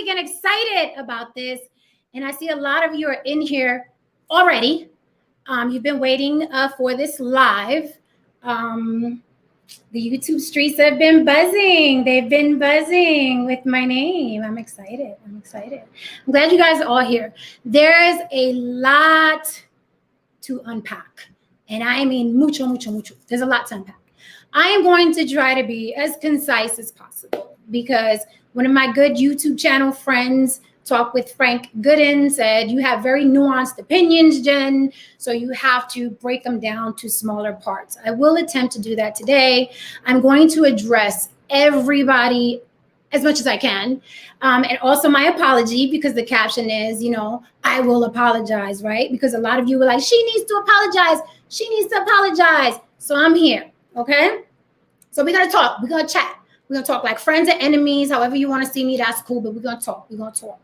we get excited about this. And I see a lot of you are in here already. You've been waiting for this live. The YouTube streets have been buzzing. They've been buzzing with my name. I'm excited. I'm glad you guys are all here. There's a lot to unpack. And I mean mucho. There's a lot to unpack. I am going to try to be as concise as possible because one of my good YouTube channel friends, Talk with Frank Gooden, said you have very nuanced opinions, Jen, so you have to break them down to smaller parts. I will attempt to do that today. I'm going to address everybody as much as I can. And also my apology, because the caption is, I will apologize, right? Because a lot of you were like, she needs to apologize. She needs to apologize. So I'm here, okay? So we're going to talk. We're going to chat. We're going to talk like friends and enemies. However you want to see me, that's cool. But we're going to talk. We're going to talk.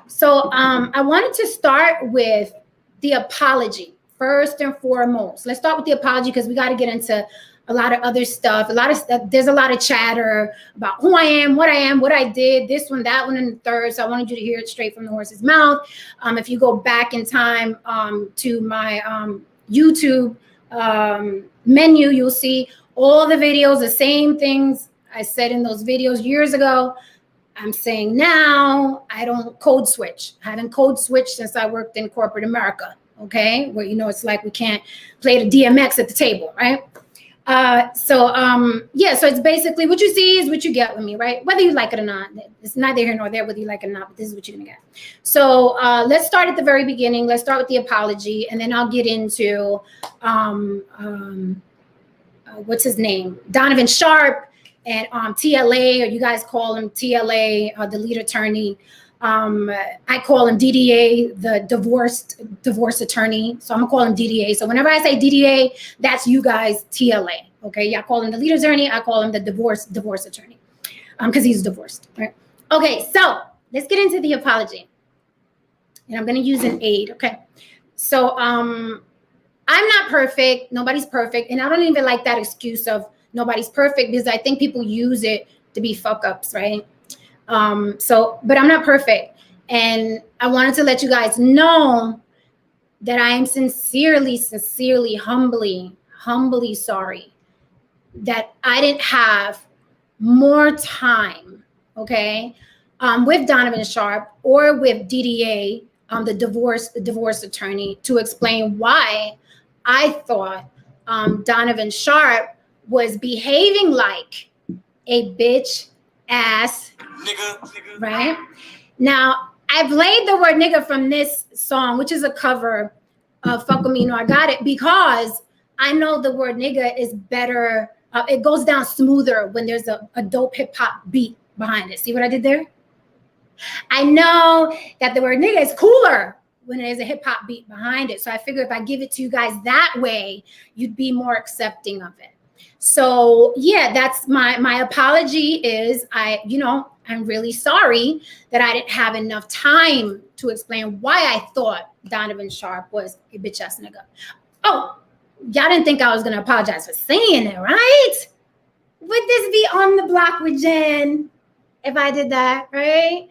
So I wanted to start with the apology first and foremost. Let's start with the apology because we got to get into a lot of other stuff. There's a lot of chatter about who I am, what I did, this one, that one, and the third. So I wanted you to hear it straight from the horse's mouth. If you go back in time to my YouTube menu, you'll see all the videos, the same things I said in those videos years ago. I'm saying now. I don't code switch. I haven't code switched since I worked in corporate America, okay? Where, it's like we can't play the DMX at the table, right? So it's basically what you see is what you get with me, right? Whether you like it or not. It's neither here nor there whether you like it or not, but this is what you're gonna get. So let's start at the very beginning. Let's start with the apology, and then I'll get into what's his name? Donovan Sharpe and TLA, or you guys call him TLA, the lead attorney. I call him DDA, the divorce attorney. So I'm gonna call him DDA. So whenever I say DDA, that's you guys TLA. Okay, y'all call him the lead attorney. I call him the divorce attorney, because he's divorced, right? Okay, so let's get into the apology, and I'm gonna use an aid. Okay, so I'm not perfect. Nobody's perfect, and I don't even like that excuse of nobody's perfect because I think people use it to be fuck ups, right? But I'm not perfect. And I wanted to let you guys know that I am sincerely, humbly sorry that I didn't have more time, okay, with Donovan Sharpe or with DDA, the divorce attorney, to explain why I thought Donovan Sharpe was behaving like a bitch ass nigga, right? Now, I played the word nigga from this song, which is a cover of Fuck With Me, You Know I Got It, because I know the word nigga is better. It goes down smoother when there's a dope hip hop beat behind it. See what I did there? I know that the word nigga is cooler when there's a hip hop beat behind it. So I figure if I give it to you guys that way, you'd be more accepting of it. So yeah, that's my apology is I'm really sorry that I didn't have enough time to explain why I thought Donovan Sharpe was a bitch ass nigga. Oh, y'all didn't think I was gonna apologize for saying it, right? Would this be on the block with Jen if I did that, right?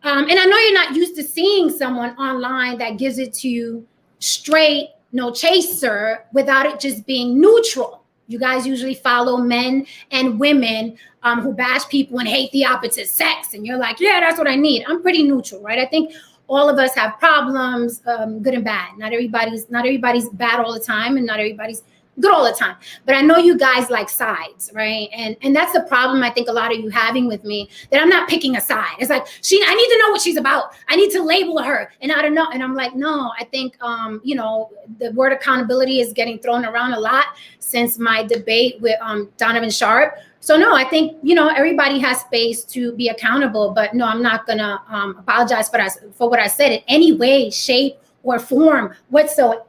And I know you're not used to seeing someone online that gives it to you straight, no chaser, without it just being neutral. You guys usually follow men and women who bash people and hate the opposite sex. And you're like, yeah, that's what I need. I'm pretty neutral, right? I think all of us have problems, good and bad. Not everybody's bad all the time, and not everybody's good all the time. But I know you guys like sides, right? And that's the problem I think a lot of you having with me, that I'm not picking a side. It's like, I need to know what she's about. I need to label her. And I don't know. And I'm like, no, I think, the word accountability is getting thrown around a lot since my debate with Donovan Sharpe. So no, I think, everybody has space to be accountable, but no, I'm not gonna apologize for what I said in any way, shape, or form whatsoever.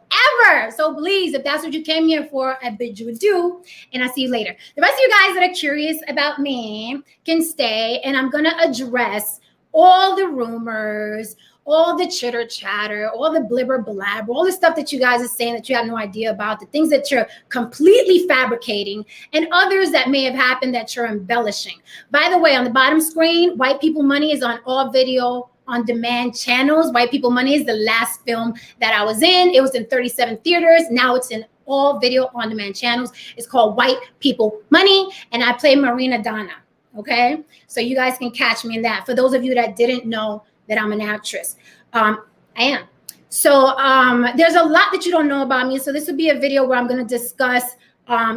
So please, if that's what you came here for, I bid you adieu, and I'll see you later. The rest of you guys that are curious about me can stay, and I'm gonna address all the rumors, all the chitter chatter, all the blibber blabber, all the stuff that you guys are saying that you have no idea about, the things that you're completely fabricating, and others that may have happened that you're embellishing. By the way, on the bottom screen, White People Money is on all video on demand channels. White People Money is the last film that I was in. It was in 37 theaters. Now it's in all video on demand channels. It's called White People Money, and I play Marina Donna. Okay, so you guys can catch me in that. For those of you that didn't know that I'm an actress, I am. So there's a lot that you don't know about me. So this will be a video where I'm going to discuss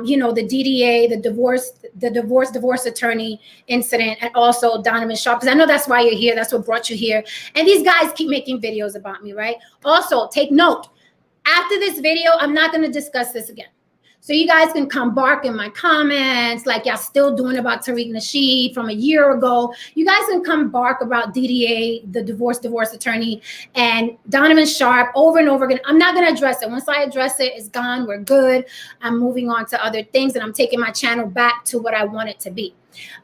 you know, the DDA, the divorce attorney incident, and also Donovan Sharpe, because I know that's why you're here. That's what brought you here. And these guys keep making videos about me, right? Also, take note, after this video, I'm not going to discuss this again. So you guys can come bark in my comments like y'all still doing about Tariq Nasheed from a year ago. You guys can come bark about DDA, the divorce attorney, and Donovan Sharpe over and over again. I'm not going to address it. Once I address it, it's gone. We're good. I'm moving on to other things, and I'm taking my channel back to what I want it to be.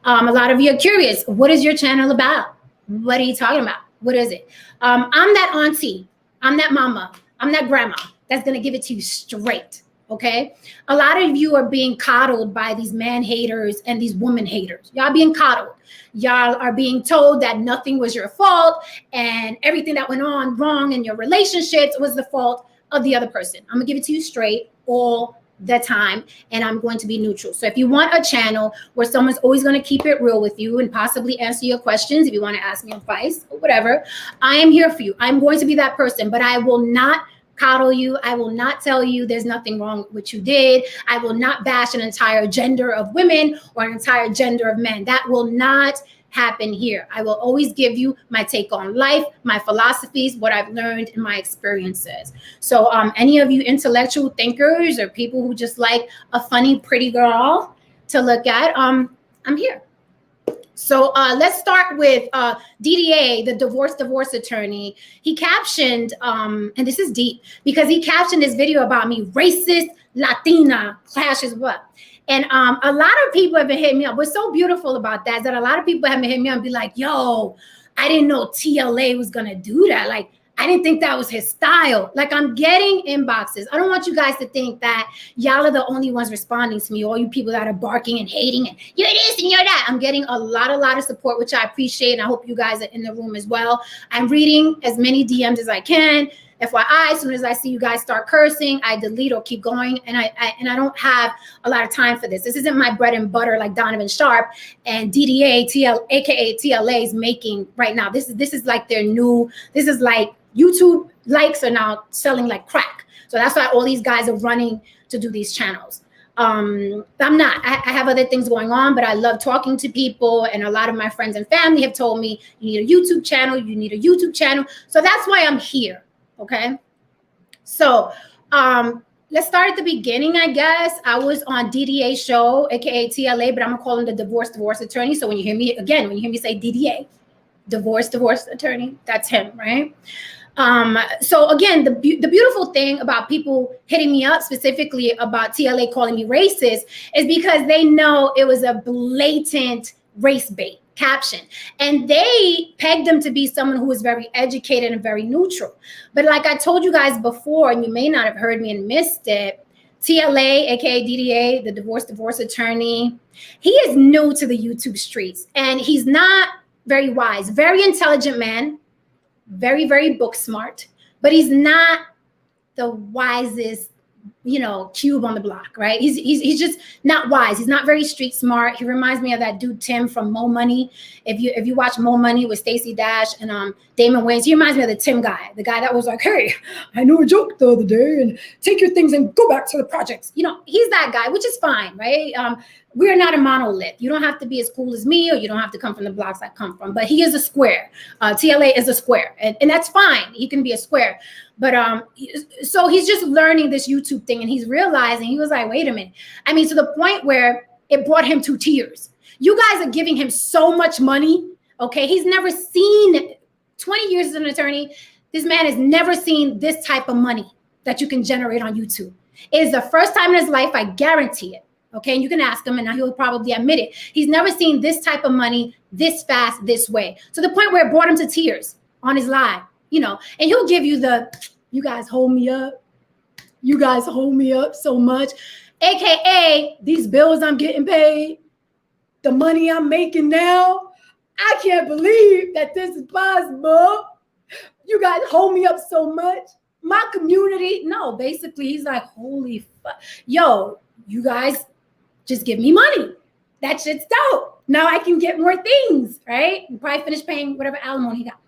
A lot of you are curious. What is your channel about? What are you talking about? What is it? I'm that auntie. I'm that mama. I'm that grandma that's going to give it to you straight. Okay, a lot of you are being coddled by these man haters and these woman haters. Y'all being coddled. Y'all are being told that nothing was your fault and everything that went on wrong in your relationships was the fault of the other person. I'm gonna give it to you straight all the time, and I'm going to be neutral. So if you want a channel where someone's always going to keep it real with you and possibly answer your questions, if you want to ask me advice or whatever, I am here for you. I'm going to be that person, but I will not coddle you. I will not tell you there's nothing wrong with what you did. I will not bash an entire gender of women or an entire gender of men. That will not happen here. I will always give you my take on life, my philosophies, what I've learned, and my experiences. So any of you intellectual thinkers or people who just like a funny, pretty girl to look at, I'm here. So let's start with DDA, the divorce attorney. He captioned, and this is deep, because he captioned this video about me, racist Latina clashes what? And a lot of people have been hitting me up. What's so beautiful about that is that a lot of people have been hitting me up and be like, yo, I didn't know TLA was going to do that. Like, I didn't think that was his style. Like, I'm getting inboxes. I don't want you guys to think that y'all are the only ones responding to me, all you people that are barking and hating and you're this and you're that. I'm getting a lot of support, which I appreciate. And I hope you guys are in the room as well. I'm reading as many DMs as I can. FYI, as soon as I see you guys start cursing, I delete or keep going. And I don't have a lot of time for this. This isn't my bread and butter like Donovan Sharpe and DDA, aka TLA is making right now. This is like their new, this is like YouTube likes are now selling like crack. So that's why all these guys are running to do these channels. I'm not. I have other things going on, but I love talking to people. And a lot of my friends and family have told me, you need a YouTube channel. You need a YouTube channel. So that's why I'm here. Okay. So let's start at the beginning, I guess. I was on DDA show, aka TLA, but I'm gonna call him the divorce attorney. So when you hear me again, when you hear me say DDA, divorce attorney, that's him, right? So again, the beautiful thing about people hitting me up specifically about TLA calling me racist is because they know it was a blatant race bait caption, and they pegged him to be someone who was very educated and very neutral. But like I told you guys before, and you may not have heard me and missed it, TLA, aka DDA, the divorce attorney, he is new to the YouTube streets, and he's not very wise, very intelligent man, very book smart, but he's not the wisest, you know, cube on the block, right? He's just not wise. He's not very street smart. He reminds me of that dude Tim from Mo Money. If you watch Mo Money with Stacey Dash and Damon Wayans, he reminds me of the Tim guy, the guy that was like, hey, I knew a joke the other day and take your things and go back to the projects. You know, he's that guy, which is fine, right? We're not a monolith. You don't have to be as cool as me, or you don't have to come from the blocks I come from, but he is a square. TLA is a square, and that's fine. He can be a square. But so he's just learning this YouTube thing, and he's realizing, he was like, wait a minute. I mean, to the point where it brought him to tears. You guys are giving him so much money, okay? He's never seen, 20 years as an attorney, this man has never seen this type of money that you can generate on YouTube. It is the first time in his life, I guarantee it, Okay, and you can ask him, and he'll probably admit it. He's never seen this type of money this fast, this way, to the point where it brought him to tears on his live, you know. And he'll give you the, you guys hold me up. You guys hold me up so much. AKA, these bills I'm getting paid, the money I'm making now, I can't believe that this is possible. You guys hold me up so much. My community, no, basically he's like, holy fuck. Yo, you guys just give me money. That shit's dope. Now I can get more things, right? And probably finish paying whatever alimony he got.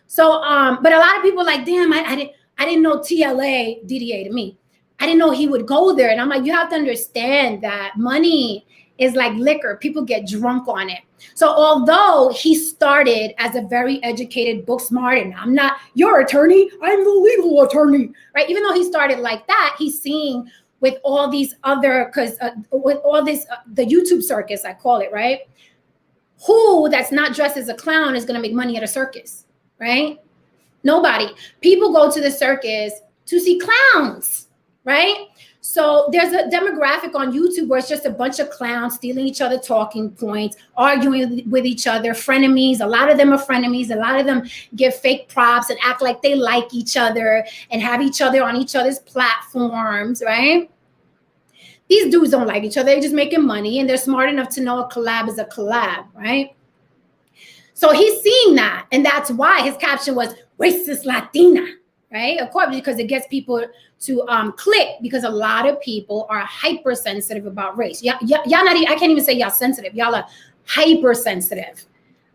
So, but a lot of people are like, damn, I didn't know TLA, DDA to me. I didn't know he would go there. And I'm like, you have to understand that money is like liquor. People get drunk on it. So although he started as a very educated, book smart, and I'm not your attorney, I'm the legal attorney, right? Even though he started like that, he's seeing with all these other, with all this, the YouTube circus, I call it, right? Who that's not dressed as a clown is going to make money at a circus, right? Nobody. People go to the circus to see clowns, right? So there's a demographic on YouTube where it's just a bunch of clowns stealing each other talking points, arguing with each other, frenemies. A lot of them are frenemies. A lot of them give fake props and act like they like each other and have each other on each other's platforms, right? These dudes don't like each other. They're just making money, and they're smart enough to know a collab is a collab, right? So he's seeing that, and that's why his caption was racist Latina, right? Of course, because it gets people to click, because a lot of people are hypersensitive about race. Y'all not, I can't even say y'all sensitive. Y'all are hypersensitive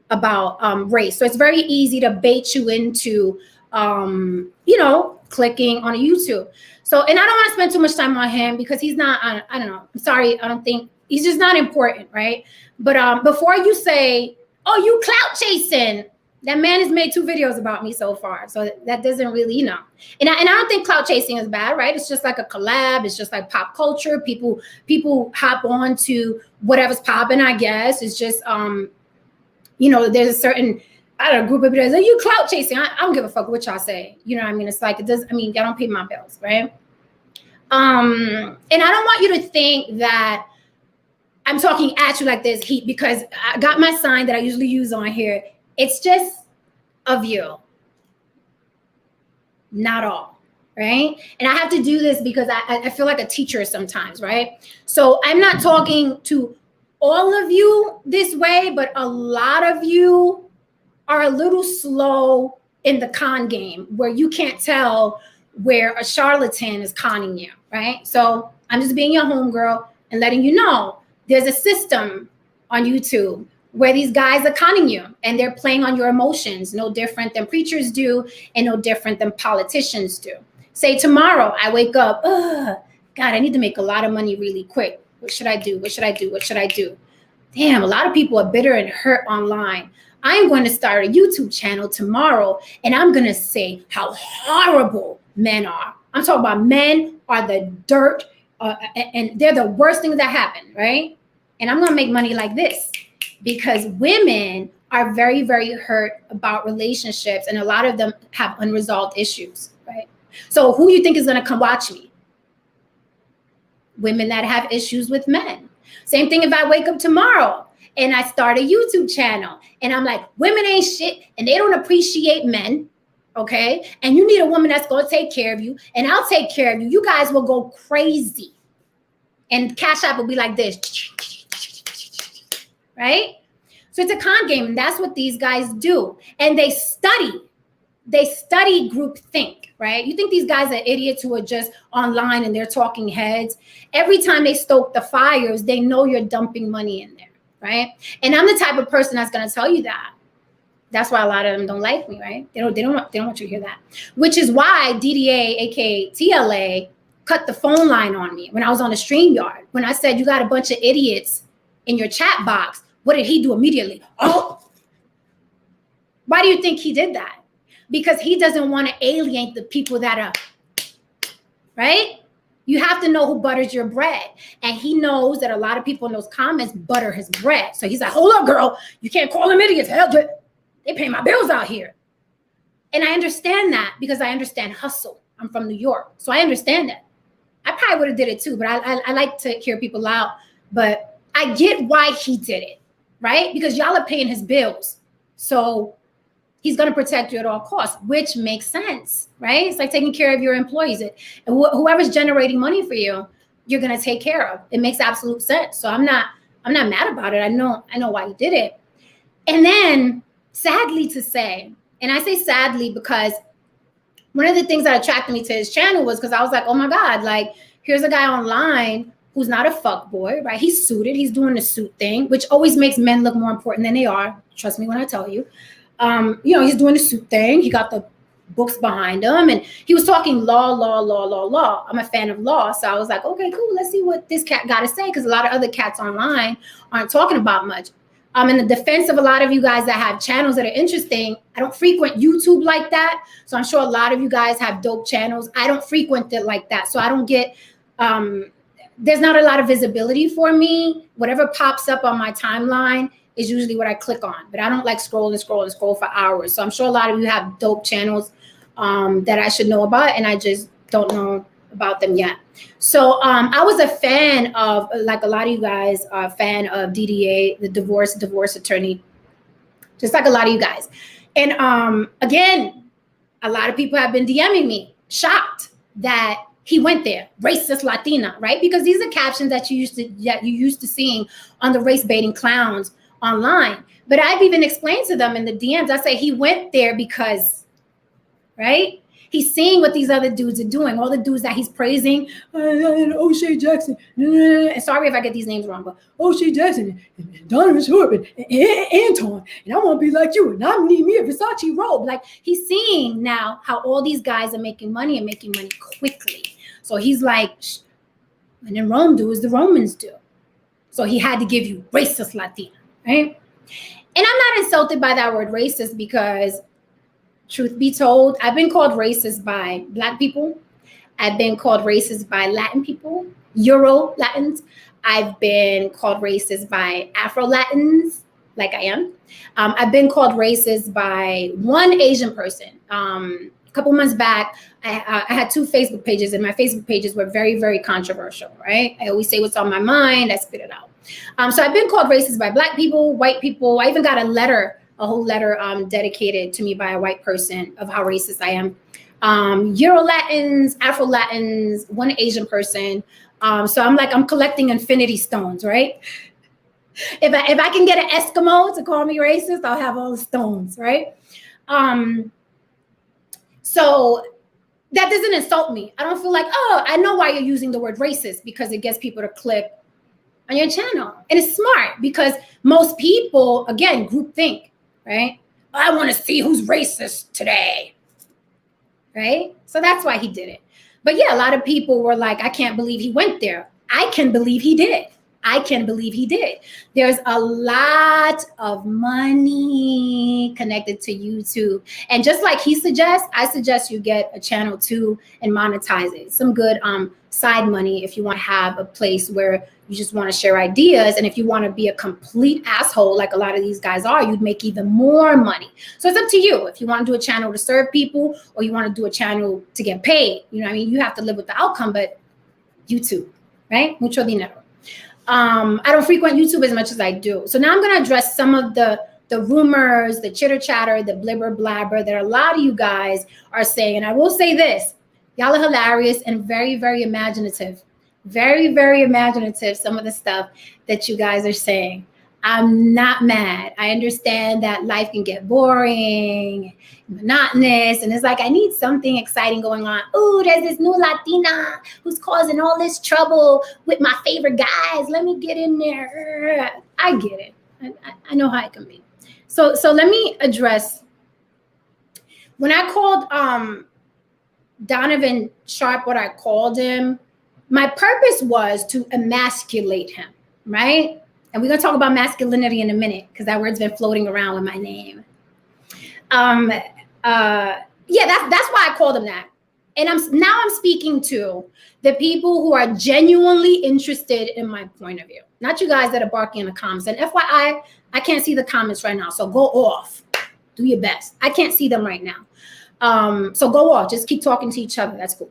about race. So it's very easy to bait you into, you know, clicking on a YouTube. So, and I don't want to spend too much time on him because he's not, I don't know. I'm sorry. I don't think he's just not important, right? But before you say, oh, you clout chasing, that man has made 2 videos about me so far. So that doesn't really, you know, and I don't think clout chasing is bad, right? It's just like a collab. It's just like pop culture. People hop on to whatever's popping, I guess. It's just, you know, there's a certain, I don't know, group of people that say, you clout chasing. I don't give a fuck what y'all say. You know what I mean? It's like, it does, I mean, y'all don't pay my bills, right? And I don't want you to think that I'm talking at you like this heat, because I got my sign that I usually use on here. It's just a view, not all, right? And I have to do this because I feel like a teacher sometimes, right? So I'm not talking to all of you this way, but a lot of you are a little slow in the con game where you can't tell where a charlatan is conning you, right? So I'm just being your homegirl and letting you know there's a system on YouTube where these guys are conning you and they're playing on your emotions, no different than preachers do and no different than politicians do. Say tomorrow I wake up, God, I need to make a lot of money really quick. What should I do? What should I do? What should I do? Damn, a lot of people are bitter and hurt online. I'm going to start a YouTube channel tomorrow and I'm going to say how horrible men are. I'm talking about men are the dirt and they're the worst things that happen, right? And I'm going to make money like this. Because women are very, very hurt about relationships, and a lot of them have unresolved issues, right? So who you think is going to come watch me? Women that have issues with men. Same thing if I wake up tomorrow and I start a YouTube channel and I'm like, women ain't shit and they don't appreciate men, okay? And you need a woman that's going to take care of you, and I'll take care of you. You guys will go crazy. And CASHAPP will be like this. Right? So it's a con game, and that's what these guys do. And they study groupthink, right? You think these guys are idiots who are just online and they're talking heads? Every time they stoke the fires, they know you're dumping money in there, right? And I'm the type of person that's going to tell you that. That's why a lot of them don't like me, right? They don't want you to hear that. Which is why DDA, aka TLA, cut the phone line on me when I was on the StreamYard. When I said you got a bunch of idiots in your chat box, what did he do immediately? Oh, why do you think he did that? Because he doesn't want to alienate the people that are, right? You have to know who butters your bread. And he knows that a lot of people in those comments butter his bread. So he's like, hold up, girl. You can't call them idiots. Hell, they pay my bills out here. And I understand that because I understand hustle. I'm from New York. So I understand that. I probably would have did it too, but I like to hear people out but I get why he did it, right? Because y'all are paying his bills. So he's going to protect you at all costs, which makes sense, right? It's like taking care of your employees. And whoever's generating money for you, you're going to take care of. It makes absolute sense. So I'm not mad about it. I know why he did it. And then sadly to say, and I say sadly because one of the things that attracted me to his channel was because I was like, oh my God, like here's a guy online who's not a fuck boy, right? He's suited. He's doing the suit thing, which always makes men look more important than they are. Trust me when I tell you. He's doing the suit thing. He got the books behind him, and he was talking law. I'm a fan of law, so I was like, okay, cool. Let's see what this cat got to say, because a lot of other cats online aren't talking about much. In the defense of a lot of you guys that have channels that are interesting, I don't frequent YouTube like that, so I'm sure a lot of you guys have dope channels. I don't frequent it like that, so I don't get. There's not a lot of visibility for me. Whatever pops up on my timeline is usually what I click on, but I don't like scroll for hours. So I'm sure a lot of you have dope channels that I should know about, and I just don't know about them yet. So I was a fan of, like a lot of you guys are a fan of DDA, the divorce attorney, just like a lot of you guys. And again, a lot of people have been DMing me, shocked that he went there, racist Latina, right? Because these are captions that you used to seeing on the race baiting clowns online. But I've even explained to them in the DMs, I say he went there because, right? He's seeing what these other dudes are doing, all the dudes that he's praising, O'Shea Jackson, and sorry if I get these names wrong, but O'Shea Jackson, and Donovan Sharpe, and Anton, and I want to be like you, and I need me a Versace robe. Like, he's seeing now how all these guys are making money and making money quickly. So he's like, when in Rome do as the Romans do. So he had to give you racist Latina, right? And I'm not insulted by that word racist because, truth be told, I've been called racist by Black people. I've been called racist by Latin people, Euro Latins. I've been called racist by Afro Latins, like I am. I've been called racist by one Asian person. A couple months back, I had 2 Facebook pages, and my Facebook pages were very, very controversial, right? I always say what's on my mind, I spit it out. So I've been called racist by Black people, white people. I even got a whole letter dedicated to me by a white person of how racist I am. Euro Latins, Afro Latins, one Asian person. So I'm collecting infinity stones, right? If I can get an Eskimo to call me racist, I'll have all the stones, right? So that doesn't insult me. I don't feel like, oh, I know why you're using the word racist, because it gets people to click on your channel. And it's smart because most people, again, group think, right? I want to see who's racist today, right? So that's why he did it. But yeah, a lot of people were like, I can't believe he went there. I can believe he did. I can believe he did. There's a lot of money connected to YouTube. And just like he suggests, I suggest you get a channel too and monetize it. Some good side money if you want to have a place where you just want to share ideas. And if you want to be a complete asshole like a lot of these guys are, you'd make even more money. So it's up to you. If you want to do a channel to serve people or you want to do a channel to get paid, you know what I mean? You have to live with the outcome, but YouTube, right? Mucho dinero. I don't frequent YouTube as much as I do. So now I'm going to address some of the rumors, the chitter chatter, the blibber blabber that a lot of you guys are saying. And I will say this, y'all are hilarious and very, very imaginative. Very, very imaginative, some of the stuff that you guys are saying. I'm not mad. I understand that life can get boring, monotonous, and it's like, I need something exciting going on. Oh, there's this new Latina who's causing all this trouble with my favorite guys. Let me get in there. I get it. I know how it can be. So let me address, when I called Donovan Sharpe what I called him, my purpose was to emasculate him, right? And we're going to talk about masculinity in a minute because that word's been floating around with my name. Yeah, that's why I called him that. And I'm speaking to the people who are genuinely interested in my point of view, not you guys that are barking in the comments. And FYI, I can't see the comments right now, so go off. Do your best. I can't see them right now. So go off. Just keep talking to each other. That's cool.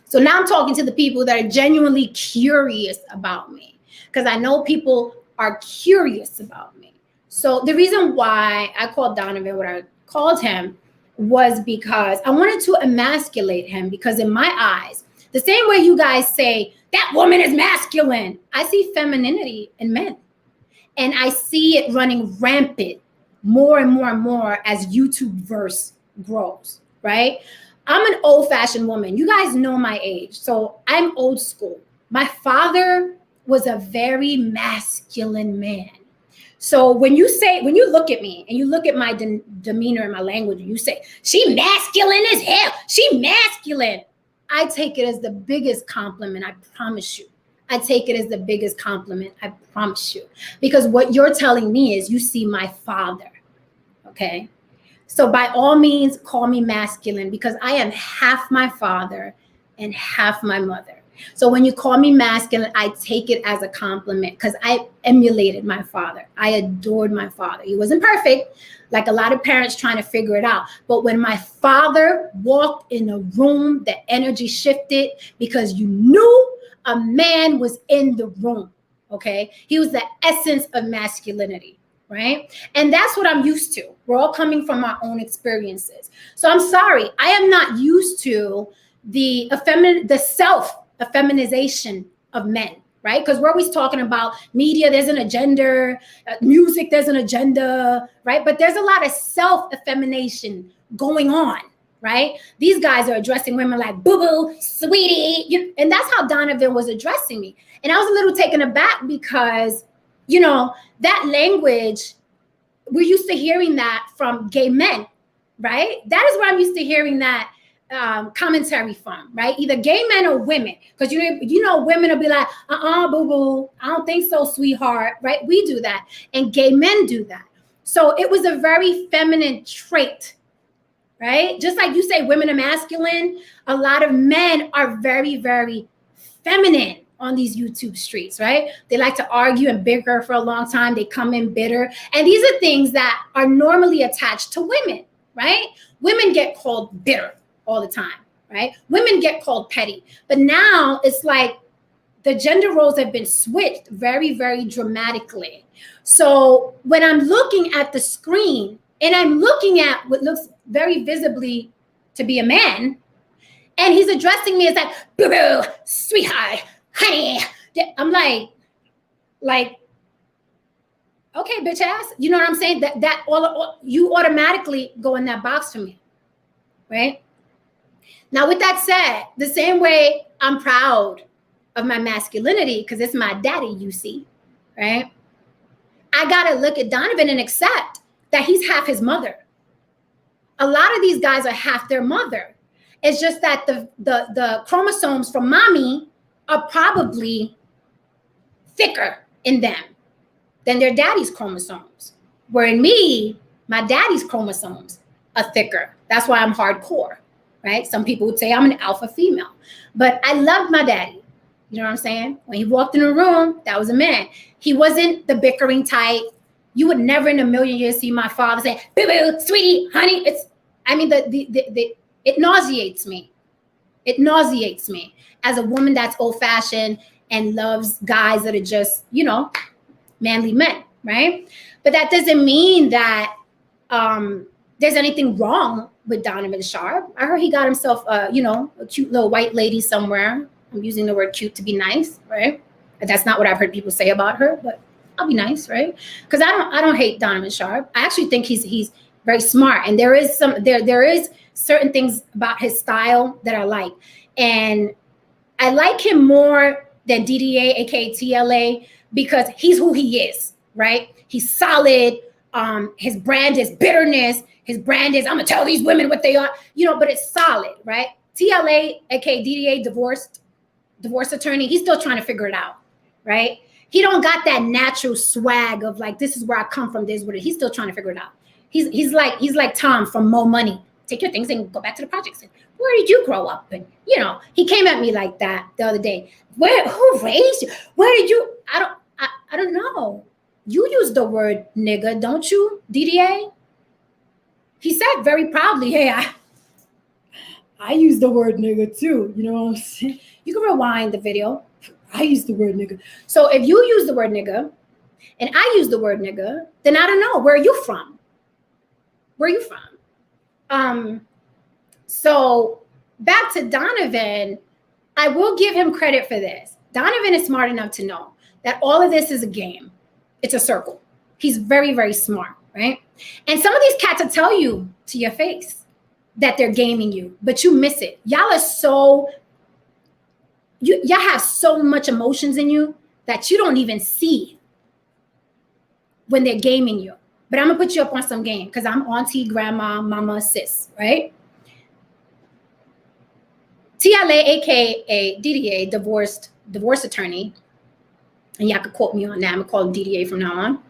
So now I'm talking to the people that are genuinely curious about me. because I know people are curious about me. So the reason why I called Donovan what I called him was because I wanted to emasculate him, because in my eyes, the same way you guys say that woman is masculine, I see femininity in men. And I see it running rampant more and more and more as YouTubeverse grows, right? I'm an old-fashioned woman. You guys know my age, so I'm old school. My father was a very masculine man. So when you look at me and you look at my demeanor and my language, and you say, she masculine as hell, she masculine, I take it as the biggest compliment, I promise you. I take it as the biggest compliment, I promise you. Because what you're telling me is you see my father, okay? So by all means, call me masculine, because I am half my father and half my mother. So when you call me masculine, I take it as a compliment, because I emulated my father. I adored my father. He wasn't perfect, like a lot of parents trying to figure it out. But when my father walked in a room, the energy shifted, because you knew a man was in the room, okay? He was the essence of masculinity, right? And that's what I'm used to. We're all coming from our own experiences. So I'm sorry, I am not used to the self-effeminization of men, right? Because we're always talking about media, there's an agenda, music, there's an agenda, right? But there's a lot of self-effemination going on, right? These guys are addressing women like boo-boo, sweetie, and that's how Donovan was addressing me. And I was a little taken aback because, you know, that language, we're used to hearing that from gay men, right? That is where I'm used to hearing that commentary from, right? Either gay men or women, because you know women will be like, boo-boo, I don't think so, sweetheart, right? We do that, and gay men do that. So it was a very feminine trait, right? Just like you say women are masculine, a lot of men are very, very feminine on these YouTube streets, right? They like to argue and bicker for a long time. They come in bitter. And these are things that are normally attached to women, right? Women get called bitter all the time, right? Women get called petty. But now it's like the gender roles have been switched very, very dramatically. So when I'm looking at the screen and I'm looking at what looks very visibly to be a man, and he's addressing me as like, boo-boo, sweetheart, honey. I'm like, okay, bitch ass. You know what I'm saying? That all you automatically go in that box for me, right? Now, with that said, the same way I'm proud of my masculinity, because it's my daddy, you see, right? I got to look at Donovan and accept that he's half his mother. A lot of these guys are half their mother. It's just that the chromosomes from mommy are probably thicker in them than their daddy's chromosomes. Where in me, my daddy's chromosomes are thicker. That's why I'm hardcore, right? Some people would say I'm an alpha female, but I loved my daddy. You know what I'm saying? When he walked in the room, that was a man. He wasn't the bickering type. You would never in a million years see my father say, boo-boo, sweetie, honey. It nauseates me. It nauseates me as a woman that's old-fashioned and loves guys that are just, you know, manly men, right? But that doesn't mean that there's anything wrong with Donovan Sharpe. I heard he got himself, a cute little white lady somewhere. I'm using the word cute to be nice, right? But that's not what I've heard people say about her, but I'll be nice, right? Because I don't hate Donovan Sharpe. I actually think he's very smart, and there is certain things about his style that I like, and I like him more than DDA, aka TLA, because he's who he is, right? He's solid. His brand is bitterness. His brand is I'm gonna tell these women what they are, but it's solid, right? TLA, aka DDA, divorce attorney, he's still trying to figure it out, right? He don't got that natural swag of like, this is where I come from, this is what it is. He's still trying to figure it out. He's like Tom from Mo Money. Take your things and go back to the projects. And where did you grow up? And he came at me like that the other day. Who raised you? Where did you? I don't know. You use the word nigga, don't you, DDA? He said very proudly, hey, I use the word nigga too. You know what I'm saying? You can rewind the video. I use the word nigga. So if you use the word nigga and I use the word nigga, then I don't know. Where are you from? Where are you from? So back to Donovan, I will give him credit for this. Donovan is smart enough to know that all of this is a game. It's a circle. He's very, very smart, right? And some of these cats will tell you to your face that they're gaming you, but you miss it. Y'all are so, y'all have so much emotions in you that you don't even see when they're gaming you. But I'm gonna put you up on some game because I'm auntie, grandma, mama, sis, right? TLA, aka DDA, divorce attorney, and y'all could quote me on that. I'm gonna call him DDA from now on.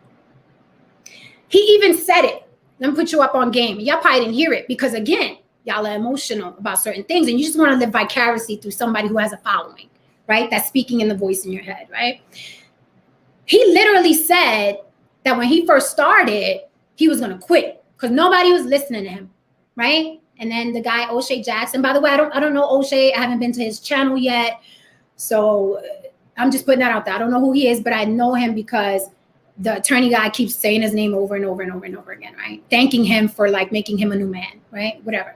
He even said it. Let me put you up on game. Y'all probably didn't hear it because again, y'all are emotional about certain things and you just want to live vicariously through somebody who has a following, right? That's speaking in the voice in your head, right? He literally said that when he first started, he was gonna quit because nobody was listening to him, right? And then the guy O'Shea Jackson, by the way, I don't know O'Shea. I haven't been to his channel yet. So I'm just putting that out there. I don't know who he is, but I know him because the attorney guy keeps saying his name over and over and over and over again, right? Thanking him for like making him a new man, right? Whatever.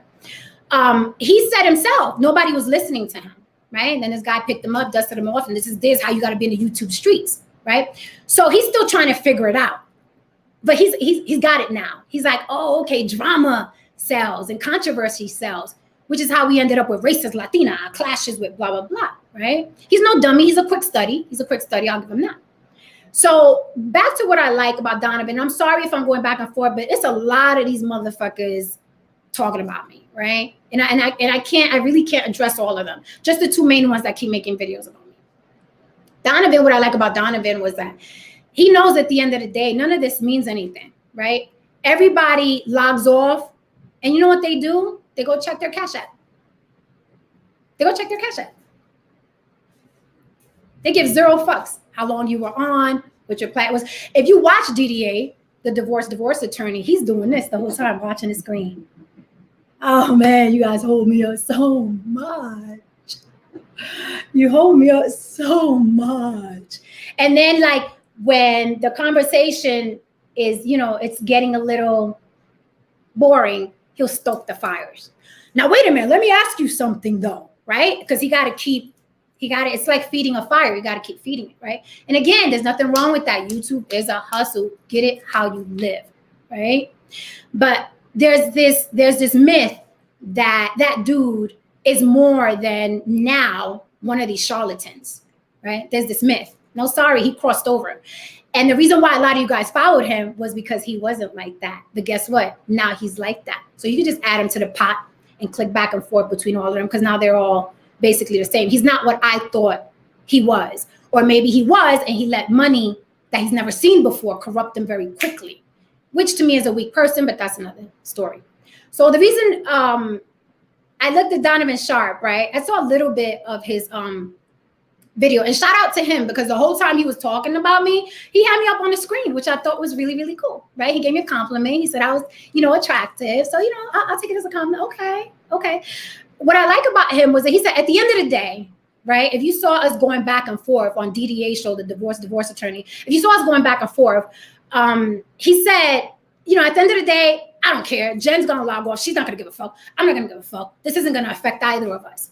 He said himself, nobody was listening to him, right? And then this guy picked him up, dusted him off, and this is how you got to be in the YouTube streets, right? So he's still trying to figure it out, but he's got it now. He's like, oh, okay, drama sells and controversy sells, which is how we ended up with racist Latina clashes with blah, blah, blah, right? He's no dummy. He's a quick study. I'll give him that. So back to what I like about Donovan. I'm sorry if I'm going back and forth, but it's a lot of these motherfuckers talking about me, right? And I really can't address all of them. Just the two main ones that keep making videos about me. Donovan, what I like about Donovan was that he knows at the end of the day, none of this means anything, right? Everybody logs off. And you know what they do? They go check their Cash App. They give zero fucks how long you were on, what your plan was. If you watch DDA, the divorce attorney, he's doing this the whole time, watching the screen. Oh man, you guys hold me up so much. You hold me up so much. And then like when the conversation is, it's getting a little boring, he'll stoke the fires. Now, wait a minute. Let me ask you something, though, right? Because it's like feeding a fire. You got to keep feeding it, right? And again, there's nothing wrong with that. YouTube is a hustle. Get it how you live, right? But there's this myth that dude is more than now one of these charlatans, right? There's this myth. No, sorry, he crossed over. And the reason why a lot of you guys followed him was because he wasn't like that. But guess what? Now he's like that. So you can just add him to the pot and click back and forth between all of them because now they're all basically the same. He's not what I thought he was. Or maybe he was and he let money that he's never seen before corrupt him very quickly, which to me is a weak person, but that's another story. So the reason I looked at Donovan Sharpe, right? I saw a little bit of his video, and shout out to him because the whole time he was talking about me, he had me up on the screen, which I thought was really, really cool, right? He gave me a compliment. He said I was, attractive. So, I'll take it as a compliment. Okay. What I like about him was that he said at the end of the day, right? If you saw us going back and forth on DDA show, the divorce attorney, if you saw us going back and forth, he said, at the end of the day, I don't care. Jen's going to log off. She's not going to give a fuck. I'm not going to give a fuck. This isn't going to affect either of us.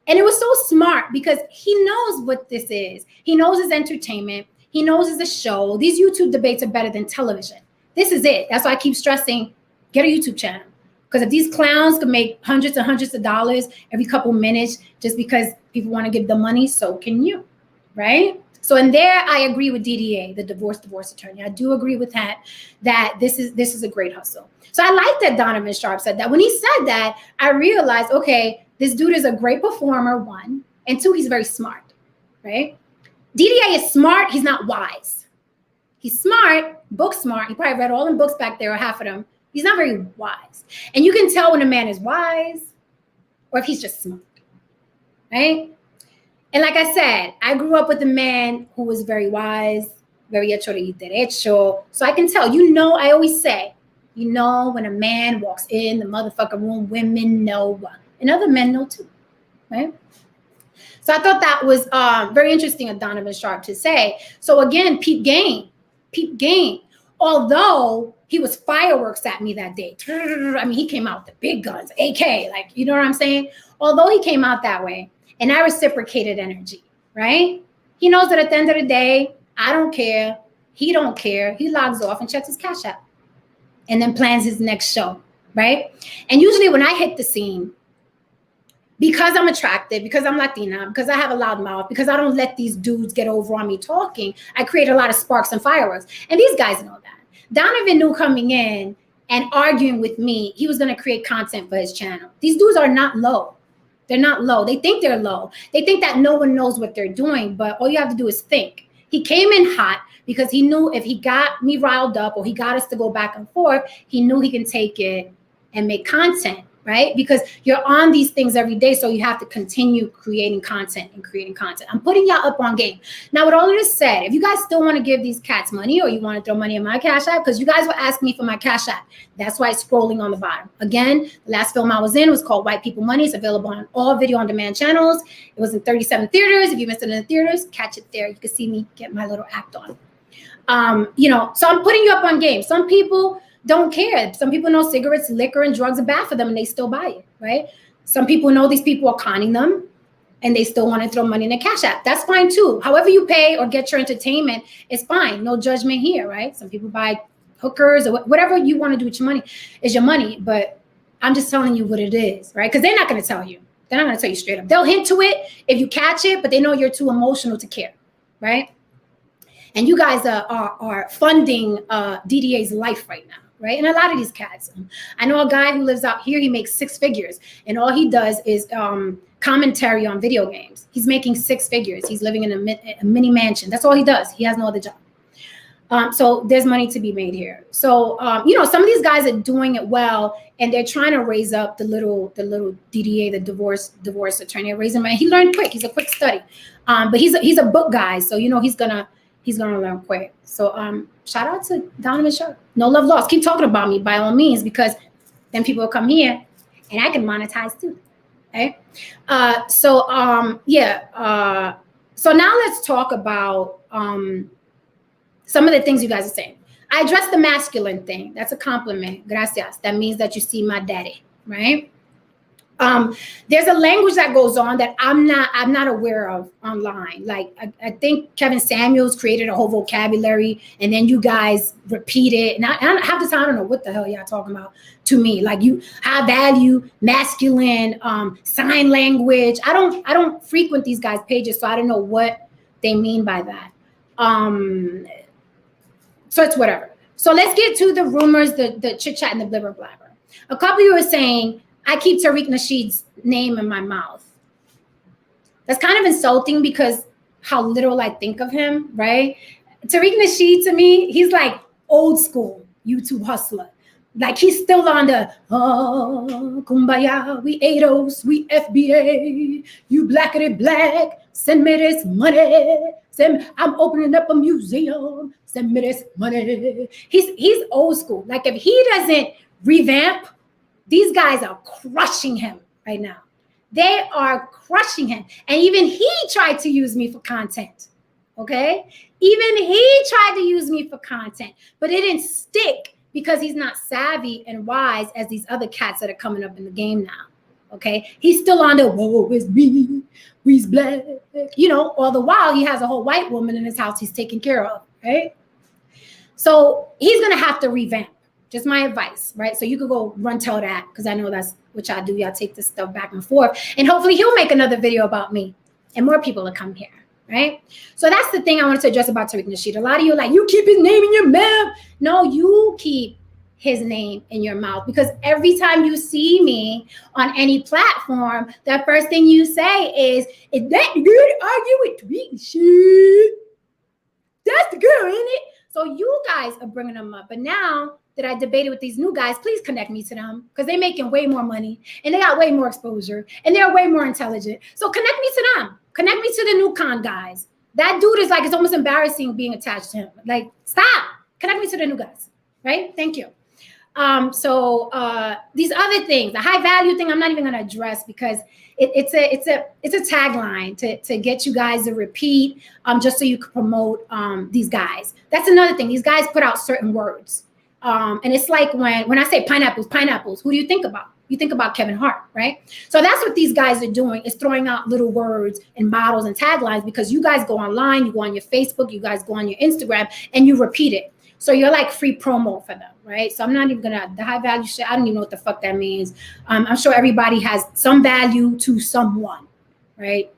And it was so smart because he knows what this is. He knows it's entertainment. He knows it's a show. These YouTube debates are better than television. This is it. That's why I keep stressing, get a YouTube channel. Because if these clowns can make hundreds and hundreds of dollars every couple minutes just because people want to give them money, so can you, right? So in there, I agree with DDA, the divorce attorney. I do agree with that this is a great hustle. So I like that Donovan Sharpe said that. When he said that, I realized, okay, this dude is a great performer, one, and two, he's very smart, right? DDA is smart. He's not wise. He's smart, book smart. He probably read all the books back there, or half of them. He's not very wise. And you can tell when a man is wise or if he's just smart, right? And like I said, I grew up with a man who was very wise, very hecho y derecho. So I can tell, I always say, when a man walks in the motherfucking room, women know, and other men know too, right? So I thought that was very interesting of Donovan Sharpe to say. So again, peep game. Although he was fireworks at me that day. I mean, he came out with the big guns, AK, like, you know what I'm saying? Although he came out that way, and I reciprocated energy, right? He knows that at the end of the day, I don't care. He don't care. He logs off and checks his Cash App and then plans his next show, right? And usually when I hit the scene, because I'm attractive, because I'm Latina, because I have a loud mouth, because I don't let these dudes get over on me talking, I create a lot of sparks and fireworks. And these guys know that. Donovan knew coming in and arguing with me, he was going to create content for his channel. These dudes are not low. They're not low. They think they're low. They think that no one knows what they're doing, but all you have to do is think. He came in hot because he knew if he got me riled up or he got us to go back and forth, he knew he can take it and make content, right? Because you're on these things every day, so you have to continue creating content and creating content. I'm putting y'all up on game. Now, with all of this said, if you guys still want to give these cats money or you want to throw money in my Cash App, because you guys were asking me for my Cash App, that's why it's scrolling on the bottom. Again, the last film I was in was called White People Money. It's available on all video on demand channels. It was in 37 theaters. If you missed it in the theaters, catch it there. You can see me get my little act on. You know, so I'm putting you up on game. Some people don't care. Some people know cigarettes, liquor, and drugs are bad for them, and they still buy it, right? Some people know these people are conning them, and they still want to throw money in the Cash App. That's fine too. However you pay or get your entertainment is fine. No judgment here, right? Some people buy hookers or whatever you want to do with your money is your money. But I'm just telling you what it is, right? Because they're not going to tell you. They're not going to tell you straight up. They'll hint to it if you catch it, but they know you're too emotional to care, right? And you guys are funding DDA's life right now. Right. And a lot of these cats, I know a guy who lives out here, he makes 6 figures and all he does is commentary on video games. He's making 6 figures. He's living in a mini mansion. That's all he does. He has no other job. So there's money to be made here. So, you know, some of these guys are doing it well and they're trying to raise up the little DDA, the divorce attorney, raise him. And he learned quick. He's a quick study. But he's a book guy. So, you know, he's gonna learn quick. So shout out to Donovan Sharpe. No love lost. Keep talking about me by all means, because then people will come here and I can monetize too. Okay. So now let's talk about some of the things you guys are saying. I addressed the masculine thing. That's a compliment. Gracias. That means that you see my daddy, right? There's a language that goes on that I'm not aware of online. Like I think Kevin Samuels created a whole vocabulary and then you guys repeat it. And I half the time I don't know what the hell y'all talking about to me. Like you high value, masculine, sign language. I don't frequent these guys' pages, so I don't know what they mean by that. So it's whatever. So let's get to the rumors, the chit chat and the blibber blabber. A couple of you are saying I keep Tariq Nasheed's name in my mouth. That's kind of insulting because how little I think of him, right? Tariq Nasheed to me, he's like old school YouTube hustler. Like he's still on the, oh, kumbaya, we ADOS, we FBA, you blackity black, send me this money. I'm opening up a museum, send me this money. He's old school. Like if he doesn't revamp, these guys are crushing him right now. They are crushing him. And even he tried to use me for content, okay? Even he tried to use me for content, but it didn't stick because he's not savvy and wise as these other cats that are coming up in the game now, okay? He's still on the, woe is me, we's black. You know, all the while he has a whole white woman in his house he's taking care of, right? So he's gonna have to revamp. Just my advice, right? So you could go run tell that because I know that's what y'all do. Y'all take this stuff back and forth. And hopefully he'll make another video about me and more people will come here, right? So that's the thing I wanted to address about Tariq Nasheed. A lot of you are like, you keep his name in your mouth. No, you keep his name in your mouth because every time you see me on any platform, the first thing you say is that the girl to argue with Tariq Nasheed? That's the girl, isn't it? So you guys are bringing them up. But now that I debated with these new guys, please connect me to them because they're making way more money and they got way more exposure and they're way more intelligent. So connect me to them. Connect me to the new con guys. That dude is like, it's almost embarrassing being attached to him. Like, stop. Connect me to the new guys, right? Thank you. These other things, the high value thing, I'm not even going to address because it's a tagline to get you guys to repeat, just so you can promote these guys. That's another thing. These guys put out certain words, and it's like when I say pineapples, who do you think about? You think about Kevin Hart, right? So that's what these guys are doing, is throwing out little words and models and taglines, because you guys go online, you go on your Facebook, you guys go on your Instagram, and you repeat it. So you're like free promo for them, right? So I'm not even gonna, the high value shit, I don't even know what the fuck that means. I'm sure everybody has some value to someone, right?